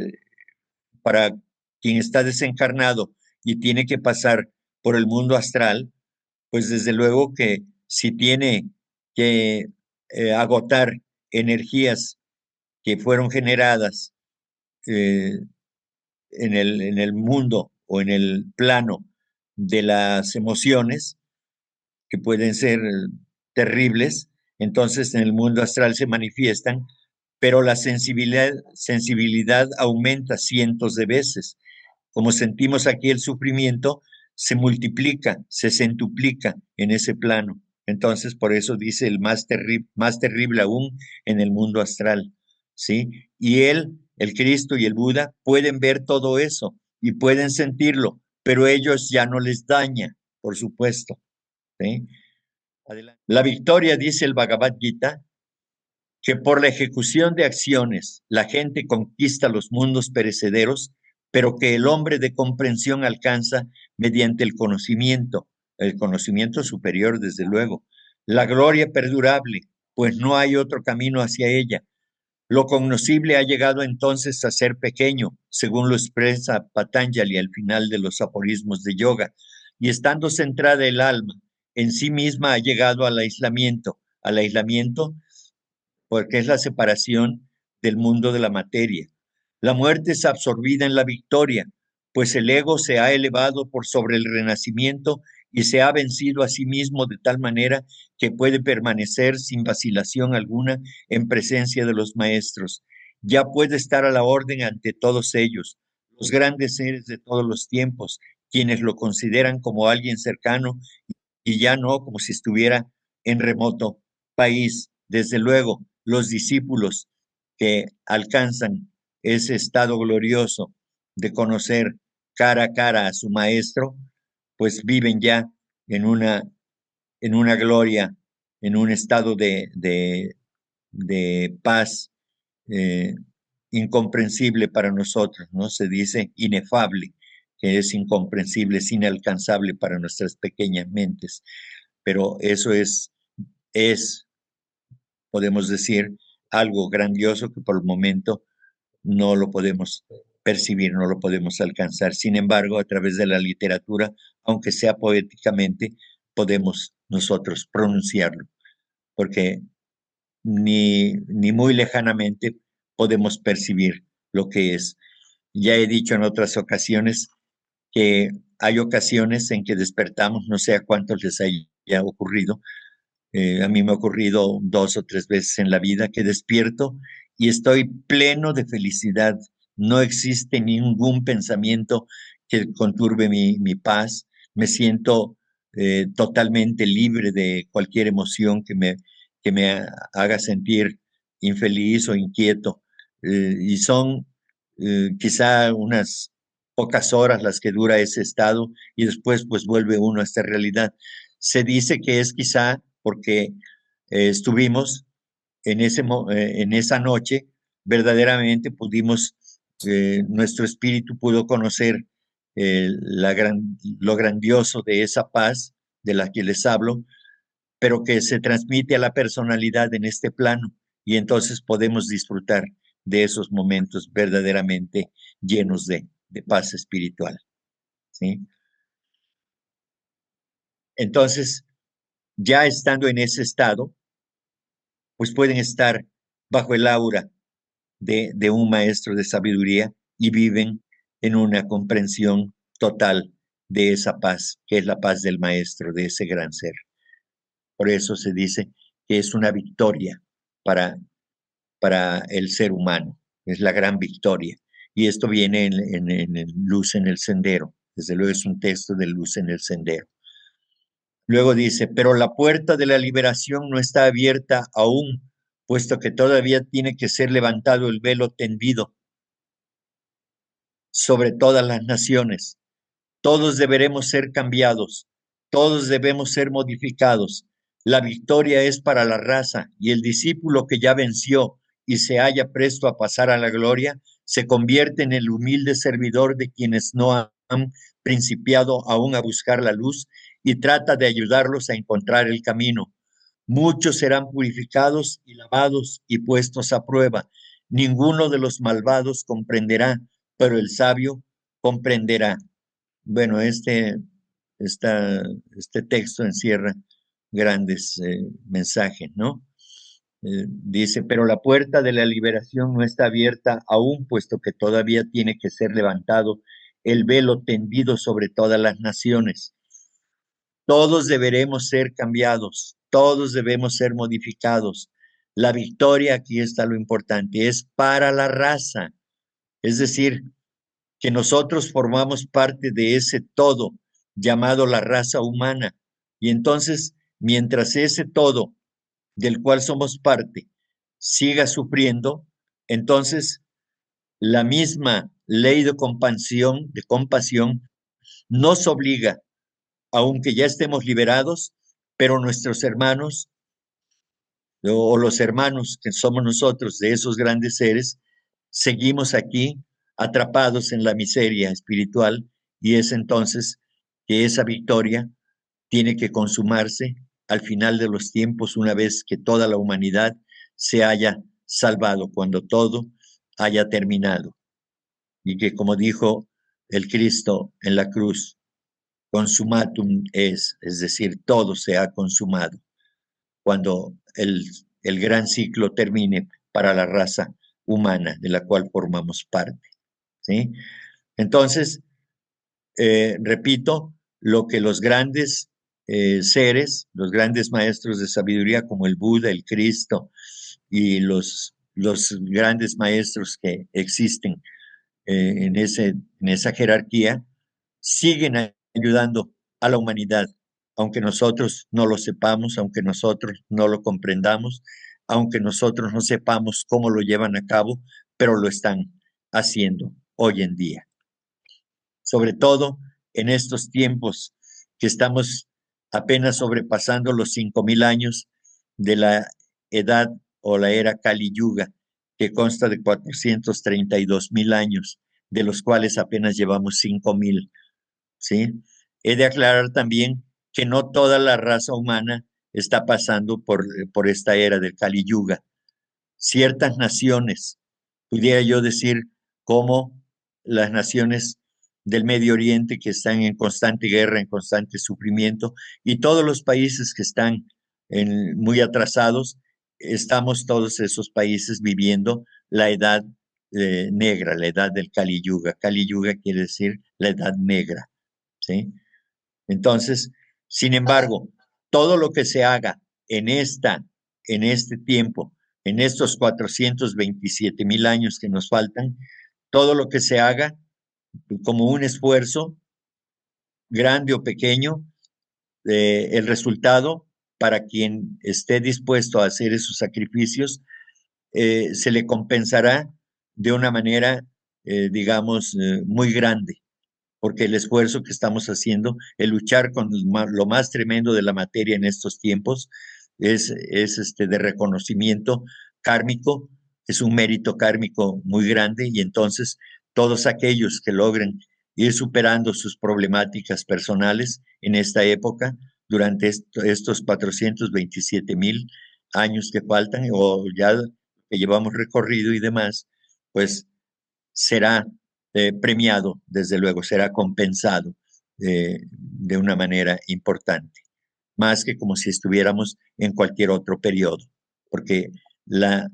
para quien está desencarnado y tiene que pasar por el mundo astral, pues desde luego que si tiene que agotar energías que fueron generadas eh, en el mundo o en el plano de las emociones, que pueden ser terribles, entonces en el mundo astral se manifiestan, pero la sensibilidad aumenta cientos de veces. Como sentimos aquí el sufrimiento, se multiplica, se centuplica en ese plano. Entonces, por eso dice el más terrible aún en el mundo astral, ¿sí? Y él, el Cristo y el Buda pueden ver todo eso y pueden sentirlo, pero ellos ya no les daña, por supuesto, ¿sí? La victoria, dice el Bhagavad Gita, que por la ejecución de acciones la gente conquista los mundos perecederos, pero que el hombre de comprensión alcanza mediante el conocimiento superior, desde luego, la gloria perdurable, pues no hay otro camino hacia ella. Lo cognoscible ha llegado entonces a ser pequeño, según lo expresa Patanjali al final de los aforismos de yoga, y estando centrada el alma en sí misma ha llegado al aislamiento porque es la separación del mundo de la materia. La muerte es absorbida en la victoria, pues el ego se ha elevado por sobre el renacimiento y se ha vencido a sí mismo de tal manera que puede permanecer sin vacilación alguna en presencia de los maestros. Ya puede estar a la orden ante todos ellos, los grandes seres de todos los tiempos, quienes lo consideran como alguien cercano y ya no como si estuviera en remoto país. Desde luego, los discípulos que alcanzan ese estado glorioso de conocer cara a cara a su maestro, pues viven ya en en una gloria, en un estado de paz eh, incomprensible para nosotros, ¿no? Se dice inefable, que es incomprensible, es inalcanzable para nuestras pequeñas mentes, pero eso es, podemos decir, algo grandioso que por el momento no lo podemos percibir, no lo podemos alcanzar. Sin embargo, a través de la literatura, aunque sea poéticamente, podemos nosotros pronunciarlo, porque ni muy lejanamente podemos percibir lo que es. Ya he dicho en otras ocasiones que hay ocasiones en que despertamos, no sé a cuántos les haya ocurrido, a mí me ha ocurrido 2 o 3 veces en la vida que despierto y estoy pleno de felicidad. No existe ningún pensamiento que conturbe mi paz. Me siento totalmente libre de cualquier emoción que me haga sentir infeliz o inquieto. Y son quizá unas pocas horas las que dura ese estado y después pues vuelve uno a esta realidad. Se dice que es quizá porque estuvimos en esa noche, verdaderamente pudimos, nuestro espíritu pudo conocer lo grandioso de esa paz de la que les hablo, pero que se transmite a la personalidad en este plano y entonces podemos disfrutar de esos momentos verdaderamente llenos de paz espiritual. ¿Sí? Entonces, ya estando en ese estado, pues pueden estar bajo el aura de un maestro de sabiduría y viven en una comprensión total de esa paz, que es la paz del maestro, de ese gran ser. Por eso se dice que es una victoria para, para el ser humano, es la gran victoria. Y esto viene en Luz en el Sendero, desde luego es un texto de Luz en el Sendero. Luego dice, pero la puerta de la liberación no está abierta aún, puesto que todavía tiene que ser levantado el velo tendido sobre todas las naciones. Todos deberemos ser cambiados, todos debemos ser modificados. La victoria es para la raza y el discípulo que ya venció y se halla presto a pasar a la gloria, se convierte en el humilde servidor de quienes no han principiado aún a buscar la luz y trata de ayudarlos a encontrar el camino. Muchos serán purificados y lavados y puestos a prueba. Ninguno de los malvados comprenderá, pero el sabio comprenderá. Bueno, este texto encierra grandes mensajes, ¿no? Dice, pero la puerta de la liberación no está abierta aún, puesto que todavía tiene que ser levantado el velo tendido sobre todas las naciones. Todos deberemos ser cambiados, todos debemos ser modificados. La victoria, aquí está lo importante, es para la raza, es decir, que nosotros formamos parte de ese todo llamado la raza humana. Y entonces, mientras ese todo del cual somos parte siga sufriendo, entonces la misma ley de compasión nos obliga, aunque ya estemos liberados, pero nuestros hermanos o los hermanos que somos nosotros de esos grandes seres, seguimos aquí atrapados en la miseria espiritual y es entonces que esa victoria tiene que consumarse al final de los tiempos una vez que toda la humanidad se haya salvado, cuando todo haya terminado. Y que como dijo el Cristo en la cruz, consumatum es decir, todo se ha consumado cuando el gran ciclo termine para la raza humana de la cual formamos parte. ¿Sí? Entonces, repito, lo que los grandes seres, los grandes maestros de sabiduría como el Buda, el Cristo y los grandes maestros que existen en esa jerarquía, siguen ayudando a la humanidad, aunque nosotros no lo sepamos, aunque nosotros no lo comprendamos, aunque nosotros no sepamos cómo lo llevan a cabo, pero lo están haciendo hoy en día. Sobre todo en estos tiempos que estamos apenas sobrepasando los 5,000 años de la edad o la era Kali Yuga, que consta de 432,000 años, de los cuales apenas llevamos 5,000. ¿Sí? He de aclarar también que no toda la raza humana está pasando por esta era del Kali Yuga. Ciertas naciones, pudiera yo decir, como las naciones del Medio Oriente que están en constante guerra, en constante sufrimiento, y todos los países que están muy atrasados, estamos todos esos países viviendo la edad negra, la edad del Kali Yuga. Kali Yuga quiere decir la edad negra. ¿Sí? Entonces, sin embargo, todo lo que se haga en este tiempo, en estos 427,000 años que nos faltan, todo lo que se haga como un esfuerzo, grande o pequeño, el resultado para quien esté dispuesto a hacer esos sacrificios, se le compensará de una manera, digamos, muy grande, porque el esfuerzo que estamos haciendo, el luchar con lo más tremendo de la materia en estos tiempos, es de reconocimiento kármico, es un mérito kármico muy grande y entonces todos aquellos que logren ir superando sus problemáticas personales en esta época, durante estos 427,000 años que faltan o ya que llevamos recorrido y demás, pues será premiado, desde luego, será compensado de una manera importante, más que como si estuviéramos en cualquier otro periodo. porque la,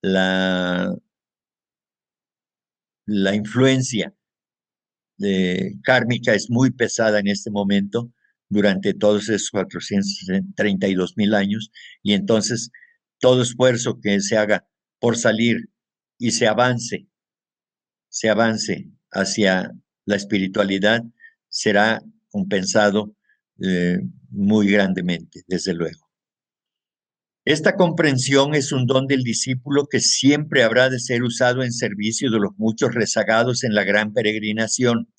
la, la influencia kármica es muy pesada en este momento durante todos esos 432.000 años, y entonces todo esfuerzo que se haga por salir y se avance hacia la espiritualidad será compensado muy grandemente, desde luego. Esta comprensión es un don del discípulo que siempre habrá de ser usado en servicio de los muchos rezagados en la gran peregrinación.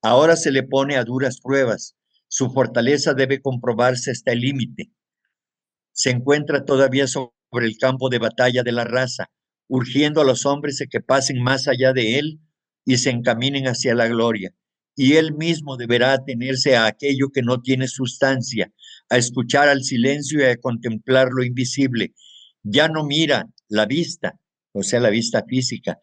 Ahora se le pone a duras pruebas. Su fortaleza debe comprobarse hasta el límite. Se encuentra todavía sobre el campo de batalla de la raza, urgiendo a los hombres a que pasen más allá de él y se encaminen hacia la gloria. Y él mismo deberá atenerse a aquello que no tiene sustancia, a escuchar al silencio y a contemplar lo invisible. Ya no mira la vista, o sea, la vista física,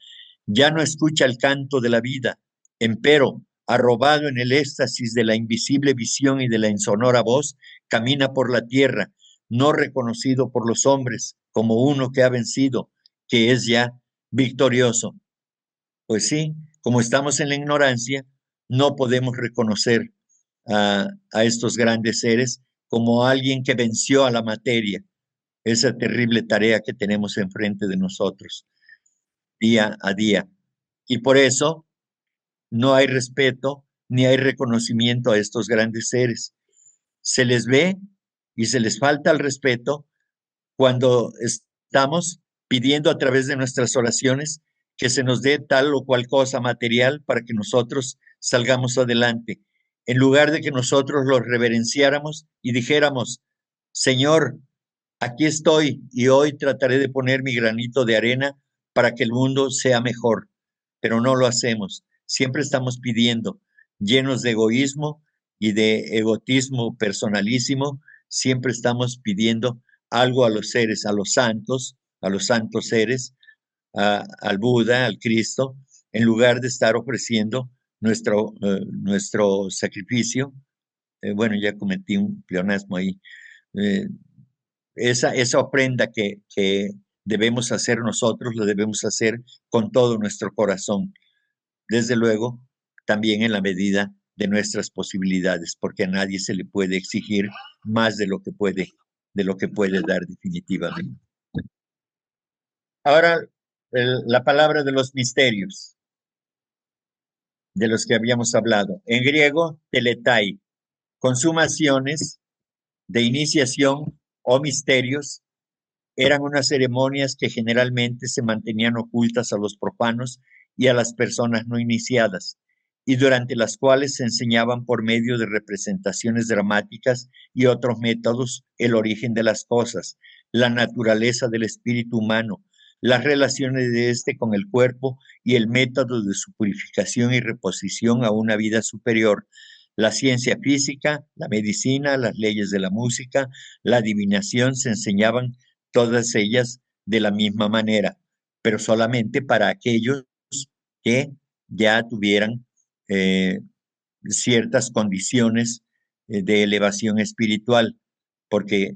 ya no escucha el canto de la vida, empero, arrobado en el éxtasis de la invisible visión y de la insonora voz, camina por la tierra, no reconocido por los hombres como uno que ha vencido, que es ya victorioso. Pues sí, como estamos en la ignorancia, no podemos reconocer a estos grandes seres como alguien que venció a la materia, esa terrible tarea que tenemos enfrente de nosotros día a día. Y por eso no hay respeto ni hay reconocimiento a estos grandes seres. Se les ve y se les falta el respeto cuando estamos pidiendo a través de nuestras oraciones que se nos dé tal o cual cosa material para que nosotros salgamos adelante, en lugar de que nosotros los reverenciáramos y dijéramos, Señor, aquí estoy y hoy trataré de poner mi granito de arena para que el mundo sea mejor, pero no lo hacemos. Siempre estamos pidiendo, llenos de egoísmo y de egotismo personalísimo, siempre estamos pidiendo algo a los seres, a los santos seres, al Buda, al Cristo, en lugar de estar ofreciendo nuestro sacrificio. Bueno, ya cometí un pleonasmo ahí. Eh, esa ofrenda que debemos hacer nosotros, lo debemos hacer con todo nuestro corazón. Desde luego, también en la medida de nuestras posibilidades, porque a nadie se le puede exigir más de lo que puede dar definitivamente. Ahora, la palabra de los misterios, de los que habíamos hablado. En griego, teletai, consumaciones de iniciación o misterios, eran unas ceremonias que generalmente se mantenían ocultas a los profanos y a las personas no iniciadas, y durante las cuales se enseñaban por medio de representaciones dramáticas y otros métodos el origen de las cosas, la naturaleza del espíritu humano, las relaciones de éste con el cuerpo y el método de su purificación y reposición a una vida superior, la ciencia física, la medicina, las leyes de la música, la adivinación se enseñaban todas ellas de la misma manera, pero solamente para aquellos que ya tuvieran eh, ciertas condiciones de elevación espiritual, porque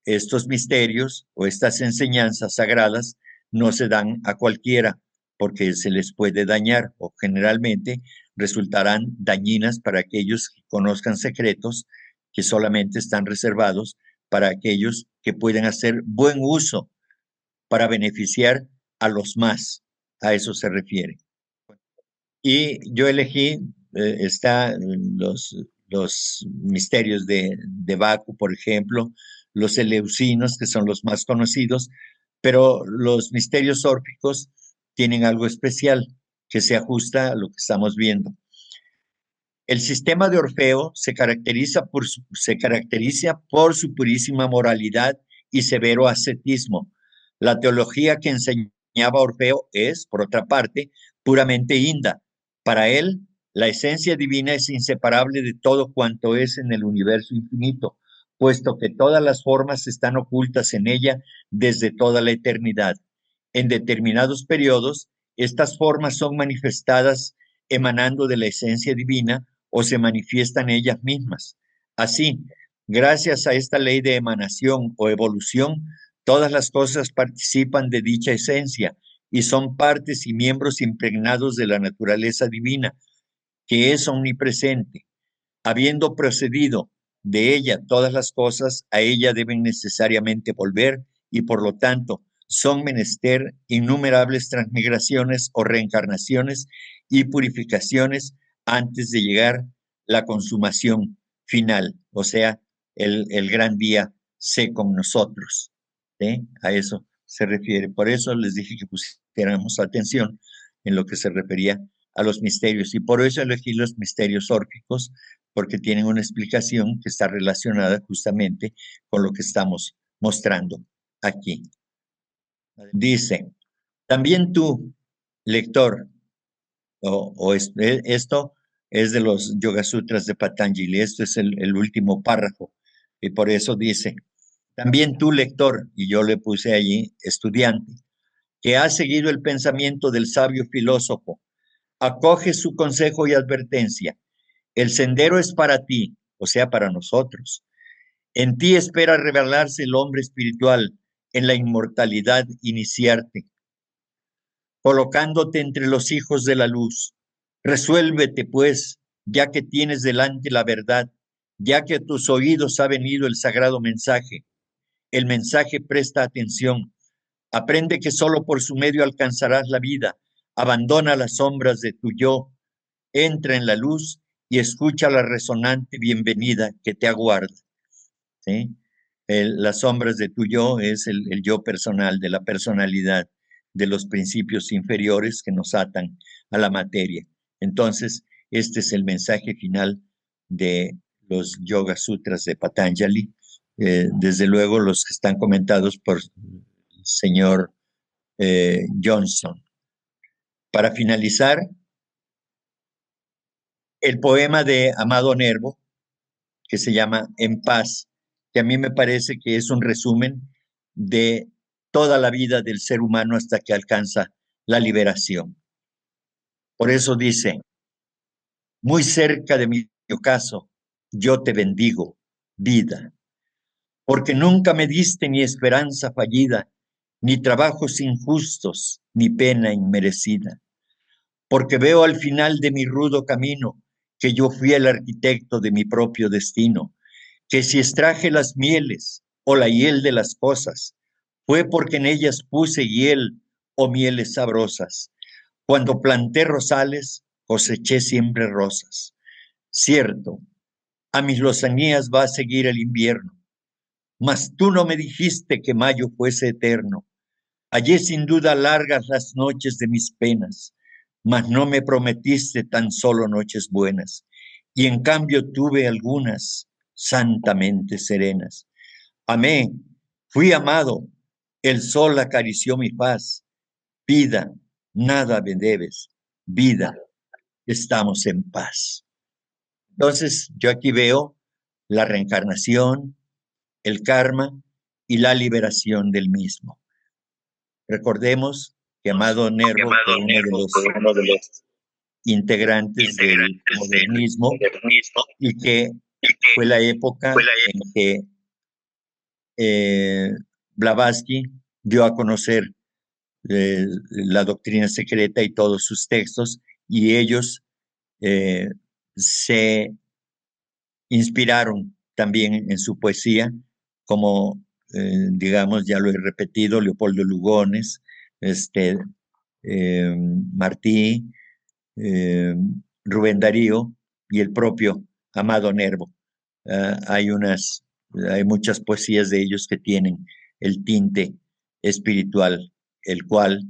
estos misterios o estas enseñanzas sagradas no se dan a cualquiera, porque se les puede dañar o generalmente resultarán dañinas para aquellos que conozcan secretos que solamente están reservados para aquellos que pueden hacer buen uso para beneficiar a los más. A eso se refiere. Y yo elegí, los misterios de Baco, por ejemplo, los eleusinos, que son los más conocidos, pero los misterios órficos tienen algo especial que se ajusta a lo que estamos viendo. El sistema de Orfeo se caracteriza por su purísima moralidad y severo ascetismo. La teología que enseñaba Orfeo es, por otra parte, puramente inda. Para él, la esencia divina es inseparable de todo cuanto es en el universo infinito, puesto que todas las formas están ocultas en ella desde toda la eternidad. En determinados periodos, estas formas son manifestadas emanando de la esencia divina o se manifiestan ellas mismas. Así, gracias a esta ley de emanación o evolución, Todas las cosas participan de dicha esencia y son partes y miembros impregnados de la naturaleza divina, que es omnipresente. Habiendo procedido de ella todas las cosas, a ella deben necesariamente volver y por lo tanto son menester innumerables transmigraciones o reencarnaciones y purificaciones antes de llegar la consumación final, o sea, el gran día sé con nosotros. ¿Sí? A eso se refiere. Por eso les dije que pusiéramos atención en lo que se refería a los misterios y por eso elegí los misterios órficos, porque tienen una explicación que está relacionada justamente con lo que estamos mostrando aquí. Dice, también tú, lector, esto es de los Yoga Sutras de Patanjali, esto es el último párrafo, y por eso dice, también tú, lector, y yo le puse allí, estudiante, que has seguido el pensamiento del sabio filósofo, acoge su consejo y advertencia. El sendero es para ti, o sea, para nosotros. En ti espera revelarse el hombre espiritual, en la inmortalidad iniciarte, colocándote entre los hijos de la luz. Resuélvete, pues, ya que tienes delante la verdad, ya que a tus oídos ha venido el sagrado mensaje. El mensaje presta atención. Aprende que solo por su medio alcanzarás la vida. Abandona las sombras de tu yo. Entra en la luz y escucha la resonante bienvenida que te aguarda. ¿Sí? Las sombras de tu yo es el yo personal, de la personalidad, de los principios inferiores que nos atan a la materia. Entonces, este es el mensaje final de los Yoga Sutras de Patanjali. Desde luego, los que están comentados por el señor Johnson. Para finalizar, el poema de Amado Nervo, que se llama En paz, que a mí me parece que es un resumen de toda la vida del ser humano hasta que alcanza la liberación. Por eso dice, muy cerca de mi ocaso, yo te bendigo, vida, porque nunca me diste ni esperanza fallida, ni trabajos injustos, ni pena inmerecida, porque veo al final de mi rudo camino que yo fui el arquitecto de mi propio destino, que si extraje las mieles o la hiel de las cosas, fue porque en ellas puse hiel o mieles sabrosas. Cuando planté rosales, coseché siempre rosas. Cierto, a mis lozanías va a seguir el invierno, mas tú no me dijiste que mayo fuese eterno. Hallé sin duda largas las noches de mis penas, mas no me prometiste tan solo noches buenas, y en cambio tuve algunas santamente serenas. Amé, fui amado, el sol acarició mi paz. Vida, nada me debes. Vida, estamos en paz. Entonces, yo aquí veo la reencarnación, el karma y la liberación del mismo. Recordemos que Amado Nervo fue uno de los integrantes del modernismo y que fue la época en que Blavatsky dio a conocer la doctrina secreta y todos sus textos, y ellos se inspiraron también en su poesía, como digamos, ya lo he repetido, Leopoldo Lugones, Martí, Rubén Darío y el propio Amado Nervo. Hay muchas poesías de ellos que tienen el tinte espiritual, el cual,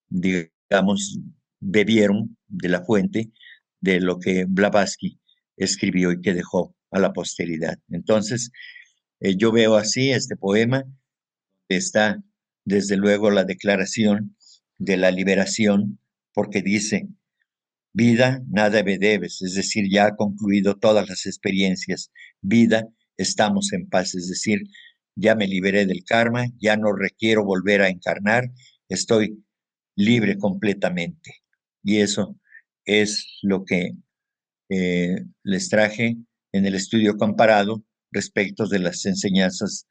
digamos, bebieron de la fuente de lo que Blavatsky escribió y que dejó a la posteridad. Entonces, yo veo así este poema, está desde luego la declaración de la liberación, porque dice, vida, nada me debes, es decir, ya ha concluido todas las experiencias. Vida, estamos en paz, es decir, ya me liberé del karma, ya no requiero volver a encarnar, estoy libre completamente. Y eso es lo que les traje en el estudio comparado respecto de las enseñanzas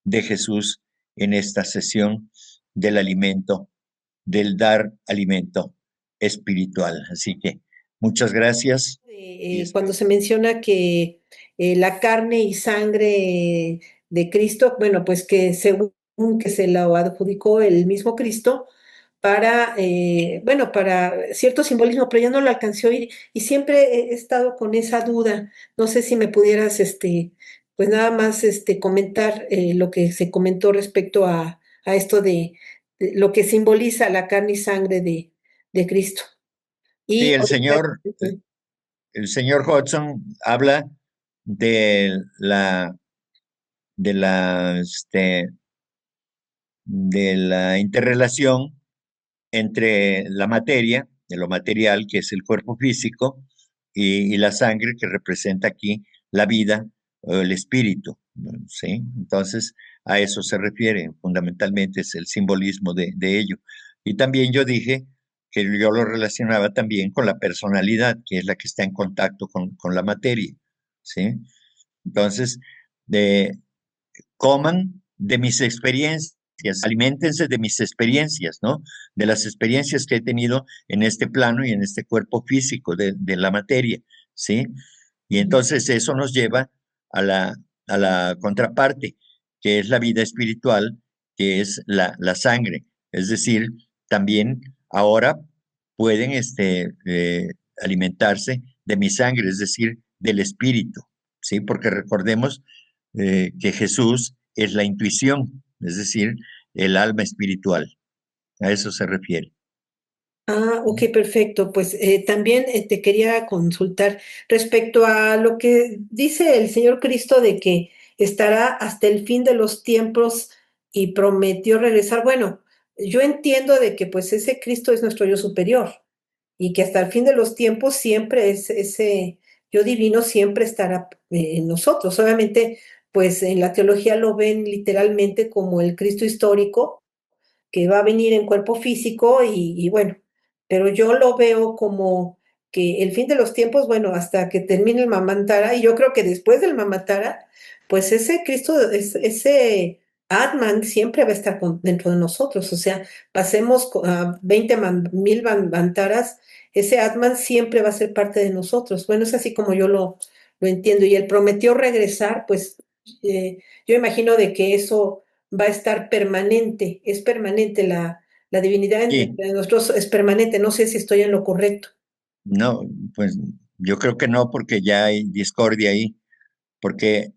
de Jesús en esta sesión del alimento, del dar alimento espiritual. Así que muchas gracias y Cuando se menciona que la carne y sangre de Cristo, bueno, pues que según que se lo adjudicó el mismo Cristo para, bueno, para cierto simbolismo, pero ya no lo alcancé a oír y siempre he estado con esa duda. No sé si me pudieras, pues nada más, comentar lo que se comentó respecto a esto de lo que simboliza la carne y sangre de Cristo. sí, Y el señor Hodgson habla de de la, este, de la interrelación entre la materia, de lo material, que es el cuerpo físico, y la sangre, que representa aquí la vida o el espíritu, ¿sí? Entonces, a eso se refiere, fundamentalmente es el simbolismo de ello. Y también yo dije que yo lo relacionaba también con la personalidad, que es la que está en contacto con la materia, ¿sí? Entonces, de, coman de mis experiencias, aliméntense de mis experiencias, ¿no? De las experiencias que he tenido en este plano y en este cuerpo físico de la materia, ¿sí? Y entonces eso nos lleva a a la contraparte, que es la vida espiritual, que es la sangre. Es decir, también ahora pueden alimentarse de mi sangre, es decir, del espíritu, ¿sí? Porque recordemos que Jesús es la intuición, es decir, el alma espiritual. A eso se refiere. Ah, ok, perfecto. Pues también te quería consultar respecto a lo que dice el Señor Cristo de que estará hasta el fin de los tiempos y prometió regresar. Bueno, yo entiendo de que pues ese Cristo es nuestro yo superior y que hasta el fin de los tiempos siempre ese yo divino siempre estará en nosotros. Obviamente, pues en la teología lo ven literalmente como el Cristo histórico que va a venir en cuerpo físico y bueno, pero yo lo veo como que el fin de los tiempos, bueno, hasta que termine el Mamantara, y yo creo que después del Mamantara, pues ese Cristo, ese Atman siempre va a estar dentro de nosotros, o sea, pasemos a 20.000 Mamantaras, ese Atman siempre va a ser parte de nosotros. Bueno, es así como yo lo entiendo, y él prometió regresar, pues yo imagino de que eso va a estar permanente, es permanente la divinidad Sí, entre nosotros, es permanente, no sé si estoy en lo correcto. no, pues yo creo que no, porque ya hay discordia ahí, porque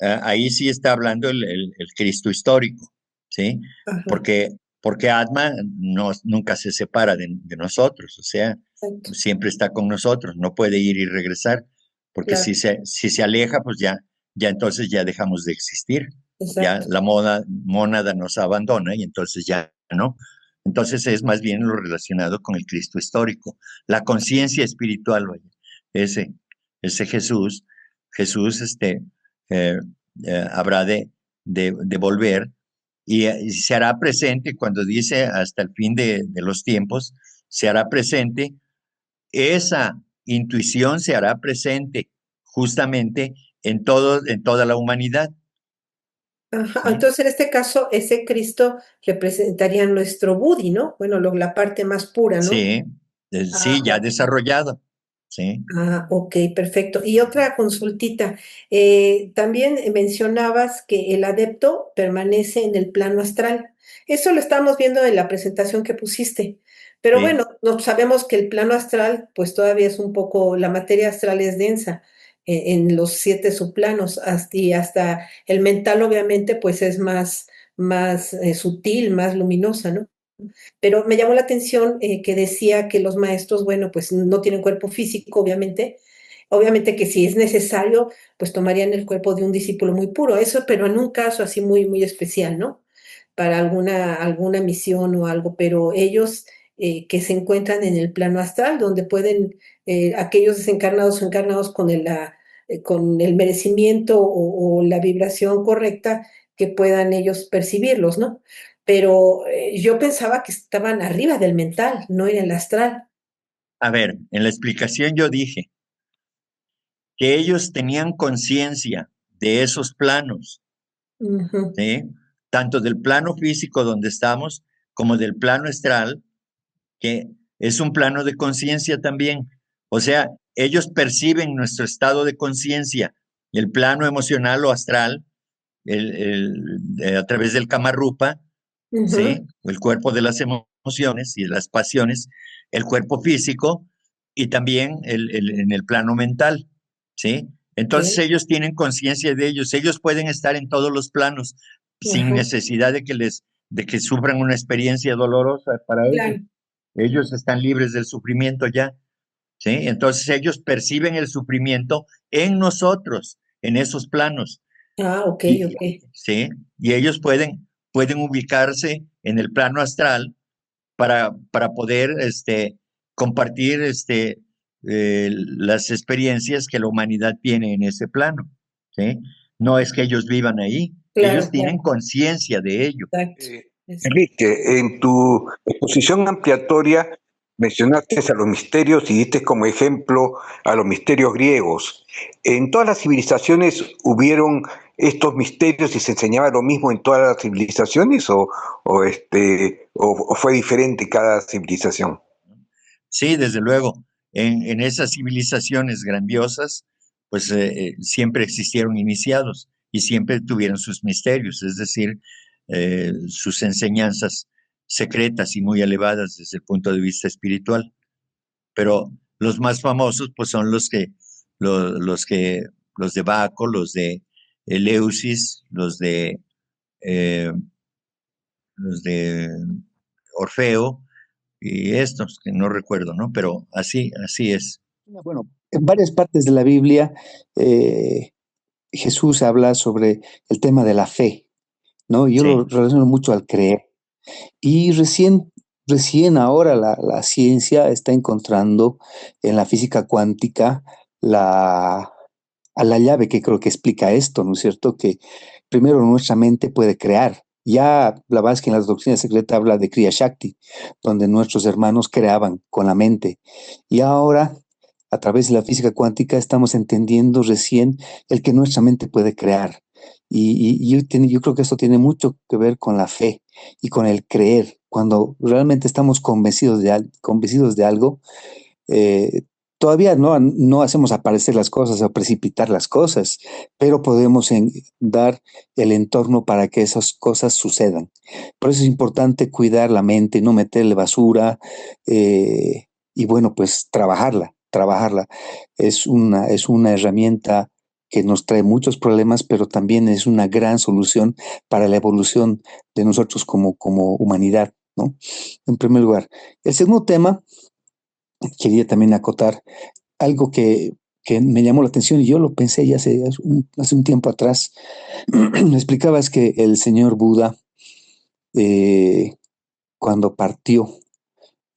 ahí sí está hablando el Cristo histórico, ¿sí? Ajá, Porque, porque Atma no, nunca se separa de nosotros, o sea, exacto, siempre está con nosotros, no puede ir y regresar, porque claro, si se aleja, pues ya entonces ya dejamos de existir, ya exacto. la mónada nos abandona y entonces ya no. Entonces es más bien lo relacionado con el Cristo histórico, la conciencia espiritual, vaya, ese, ese Jesús, Jesús eh, habrá de volver y se hará presente cuando dice hasta el fin de los tiempos, se hará presente, esa intuición se hará presente justamente en toda la humanidad, Ajá, ¿sí? entonces en este caso, ese Cristo representaría nuestro Budi, ¿no? Bueno, la parte más pura, ¿no? Sí, Ah, sí, ya desarrollado, ¿sí? ah, ok, perfecto. Y otra consultita, también mencionabas que el adepto permanece en el plano astral. Eso lo estamos viendo en la presentación que pusiste. Pero Sí, bueno, no sabemos que el plano astral, pues todavía es un poco, la materia astral es densa en los 7 subplanos y hasta el mental, obviamente, pues es más sutil, más luminosa, ¿no? Pero me llamó la atención que decía que los maestros, bueno, pues no tienen cuerpo físico, obviamente. Obviamente que si es necesario, pues tomarían el cuerpo de un discípulo muy puro. Eso, pero en un caso así muy, muy especial, ¿no? Para alguna misión o algo, pero ellos que se encuentran en el plano astral, donde pueden, aquellos desencarnados o encarnados con el merecimiento o la vibración correcta, que puedan ellos percibirlos, ¿no? Pero yo pensaba que estaban arriba del mental, no en el astral. a ver, en la explicación yo dije que ellos tenían conciencia de esos planos, Ujú. ¿sí? Tanto del plano físico donde estamos como del plano astral, que es un plano de conciencia también. O sea, ellos perciben nuestro estado de conciencia, el plano emocional o astral, a través del Kamarupa, ¿sí? Ujú. El cuerpo de las emociones y de las pasiones, el cuerpo físico y también en el plano mental, ¿sí? Entonces Ok. ellos tienen conciencia de ellos pueden estar en todos los planos sin Ajá. necesidad de que sufran una experiencia dolorosa para ellos. Claro. Ellos están libres del sufrimiento ya, ¿sí? Entonces ellos perciben el sufrimiento en nosotros, en esos planos. Ah, ok, Y, ok. ¿sí? Y ellos pueden ubicarse en el plano astral para poder compartir las experiencias que la humanidad tiene en ese plano, ¿sí? No es que ellos vivan ahí, ellos Claro, tienen claro. conciencia de ello. Exacto. Eh, Eso. Enrique, en tu exposición ampliatoria mencionaste a los misterios y diste como ejemplo a los misterios griegos. ¿En todas las civilizaciones hubieron estos misterios y se enseñaba lo mismo en todas las civilizaciones o fue diferente cada civilización? Sí, desde luego, en esas civilizaciones grandiosas, pues siempre existieron iniciados y siempre tuvieron sus misterios, es decir, sus enseñanzas secretas y muy elevadas desde el punto de vista espiritual. Pero los más famosos, pues son los de Baco, los de Eleusis, eh, los de Orfeo y estos que no recuerdo, ¿no? Pero así es. Bueno, en varias partes de la Biblia, Jesús habla sobre el tema de la fe, ¿no? Yo lo Sí, relaciono mucho al creer. Y recién ahora la ciencia está encontrando en la física cuántica la, a la llave que creo que explica esto, ¿no es cierto? Que primero nuestra mente puede crear. Ya Blavatsky en la doctrina secreta habla de Kriya Shakti, donde nuestros hermanos creaban con la mente. Y ahora, a través de la física cuántica, estamos entendiendo recién el que nuestra mente puede crear. Yo creo que esto tiene mucho que ver con la fe y con el creer. Cuando realmente estamos convencidos de algo, eh, todavía no hacemos aparecer las cosas o precipitar las cosas, pero podemos dar el entorno para que esas cosas sucedan. Por eso es importante cuidar la mente, no meterle basura y bueno, pues trabajarla. Es una herramienta que nos trae muchos problemas, pero también es una gran solución para la evolución de nosotros como humanidad, ¿no? En primer lugar. El segundo tema, quería también acotar algo que me llamó la atención y yo lo pensé ya hace un tiempo atrás. Me explicabas que el señor Buda, eh, cuando partió,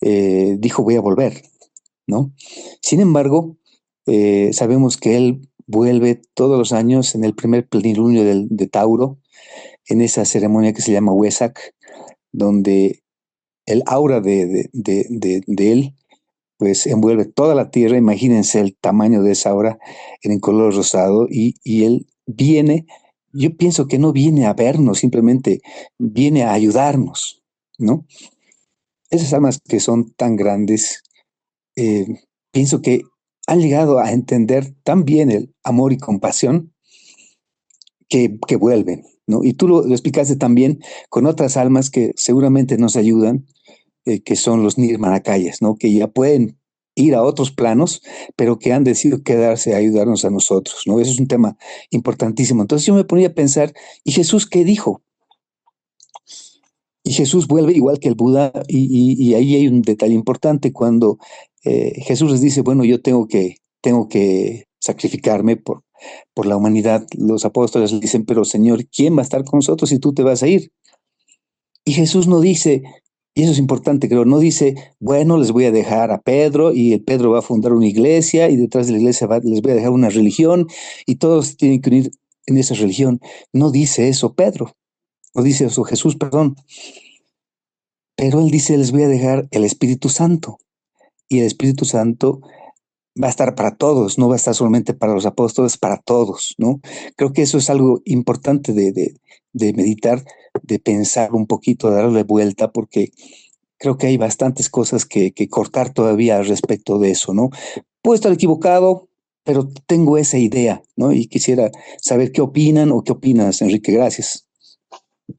dijo voy a volver, ¿no? Sin embargo, sabemos que él vuelve todos los años en el primer plenilunio de Tauro, en esa ceremonia que se llama Wesak, donde el aura de él pues envuelve toda la tierra. Imagínense el tamaño de esa obra en color rosado y él viene, yo pienso que no viene a vernos, simplemente viene a ayudarnos, ¿no? Esas almas que son tan grandes, eh, pienso que han llegado a entender tan bien el amor y compasión que vuelven, ¿no? Y tú lo explicaste también con otras almas que seguramente nos ayudan, que son los nirmanakayas, ¿no? Que ya pueden ir a otros planos, pero que han decidido quedarse a ayudarnos a nosotros, ¿no? Eso es un tema importantísimo. Entonces yo me ponía a pensar, ¿y Jesús qué dijo? Y Jesús vuelve igual que el Buda, y ahí hay un detalle importante cuando Jesús les dice, bueno, yo tengo que sacrificarme por la humanidad. Los apóstoles le dicen, pero Señor, ¿quién va a estar con nosotros si tú te vas a ir? Y Jesús no dice, y eso es importante, creo, no dice, bueno, les voy a dejar a Pedro y el Pedro va a fundar una iglesia y detrás de la iglesia les voy a dejar una religión y todos tienen que unir en esa religión. No dice eso Pedro, no dice eso Jesús, perdón, pero él dice, les voy a dejar el Espíritu Santo y el Espíritu Santo va a estar para todos, no va a estar solamente para los apóstoles, para todos, ¿no? Creo que eso es algo importante de meditar, de pensar un poquito, de darle vuelta, porque creo que hay bastantes cosas que cortar todavía respecto de eso, ¿no? Puedo estar equivocado, pero tengo esa idea, ¿no? Y quisiera saber qué opinan o qué opinas, Enrique. Gracias.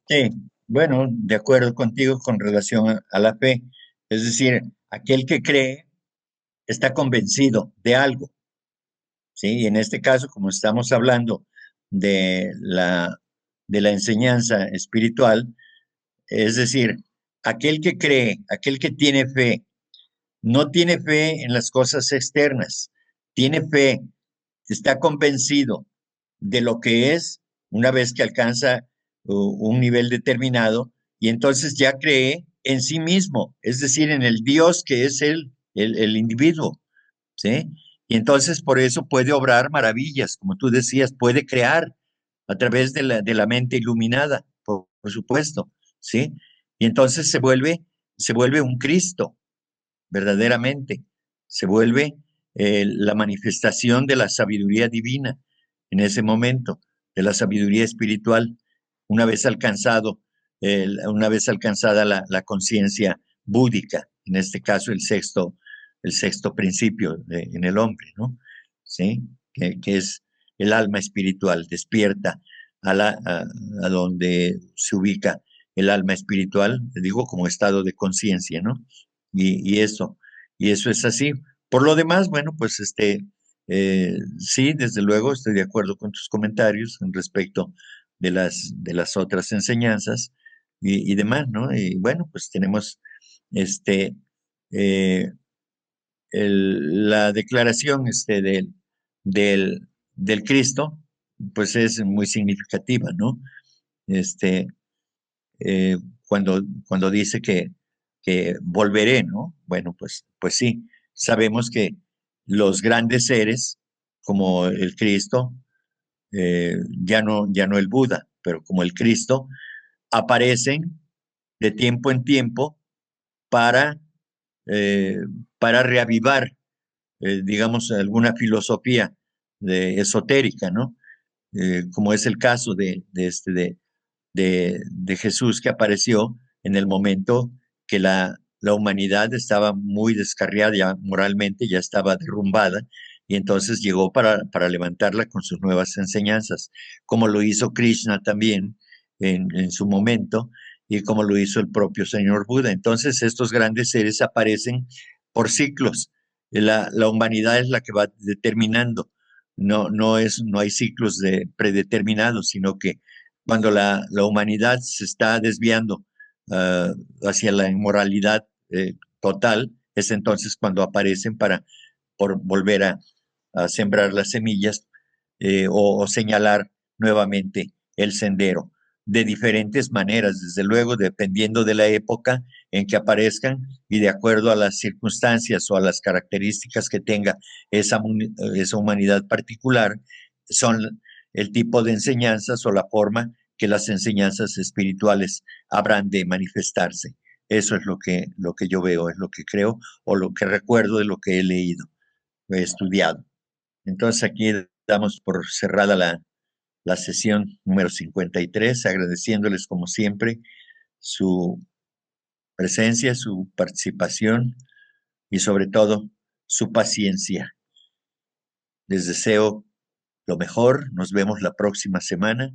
Sí, bueno, de acuerdo contigo con relación a la fe. Es decir, aquel que cree está convencido de algo, ¿sí? Y en este caso, como estamos hablando de de la enseñanza espiritual, es decir, aquel que cree, aquel que tiene fe, no tiene fe en las cosas externas, tiene fe, está convencido de lo que es una vez que alcanza un nivel determinado y entonces ya cree en sí mismo, es decir, en el Dios que es el individuo, ¿sí? Y entonces por eso puede obrar maravillas, como tú decías, puede crear a través de de la mente iluminada, por supuesto, ¿sí? Y entonces se vuelve un Cristo, verdaderamente, se vuelve la manifestación de la sabiduría divina en ese momento, de la sabiduría espiritual, una vez alcanzado, una vez alcanzada la conciencia búdica, en este caso el sexto principio en el hombre, ¿no? ¿Sí? Que es el alma espiritual, despierta a donde se ubica el alma espiritual, digo, como estado de conciencia, ¿no? Y eso, y eso es así. Por lo demás, bueno, pues sí, desde luego estoy de acuerdo con tus comentarios en respecto de las otras enseñanzas y demás, ¿no? Y bueno, pues tenemos este, eh, la declaración del Cristo, pues es muy significativa, ¿no? Este, eh, cuando dice que volveré, ¿no? Bueno, pues sí, sabemos que los grandes seres, como el Cristo, ya no el Buda, pero como el Cristo, aparecen de tiempo en tiempo para, eh, para reavivar, digamos, alguna filosofía esotérica, ¿no? Como es el caso de Jesús que apareció en el momento que la humanidad estaba muy descarriada ya moralmente, ya estaba derrumbada, y entonces llegó para levantarla con sus nuevas enseñanzas, como lo hizo Krishna también en su momento, y como lo hizo el propio señor Buda. Entonces estos grandes seres aparecen por ciclos. La humanidad es la que va determinando. No hay ciclos predeterminados, sino que cuando la humanidad se está desviando hacia la inmoralidad total, es entonces cuando aparecen por volver a sembrar las semillas o señalar nuevamente el sendero de diferentes maneras, desde luego, dependiendo de la época en que aparezcan y de acuerdo a las circunstancias o a las características que tenga esa humanidad particular, son el tipo de enseñanzas o la forma que las enseñanzas espirituales habrán de manifestarse. Eso es lo que yo veo, es lo que creo o lo que recuerdo de lo que he leído, he estudiado. Entonces aquí damos por cerrada la sesión número 53, agradeciéndoles como siempre su presencia, su participación y sobre todo su paciencia. Les deseo lo mejor, nos vemos la próxima semana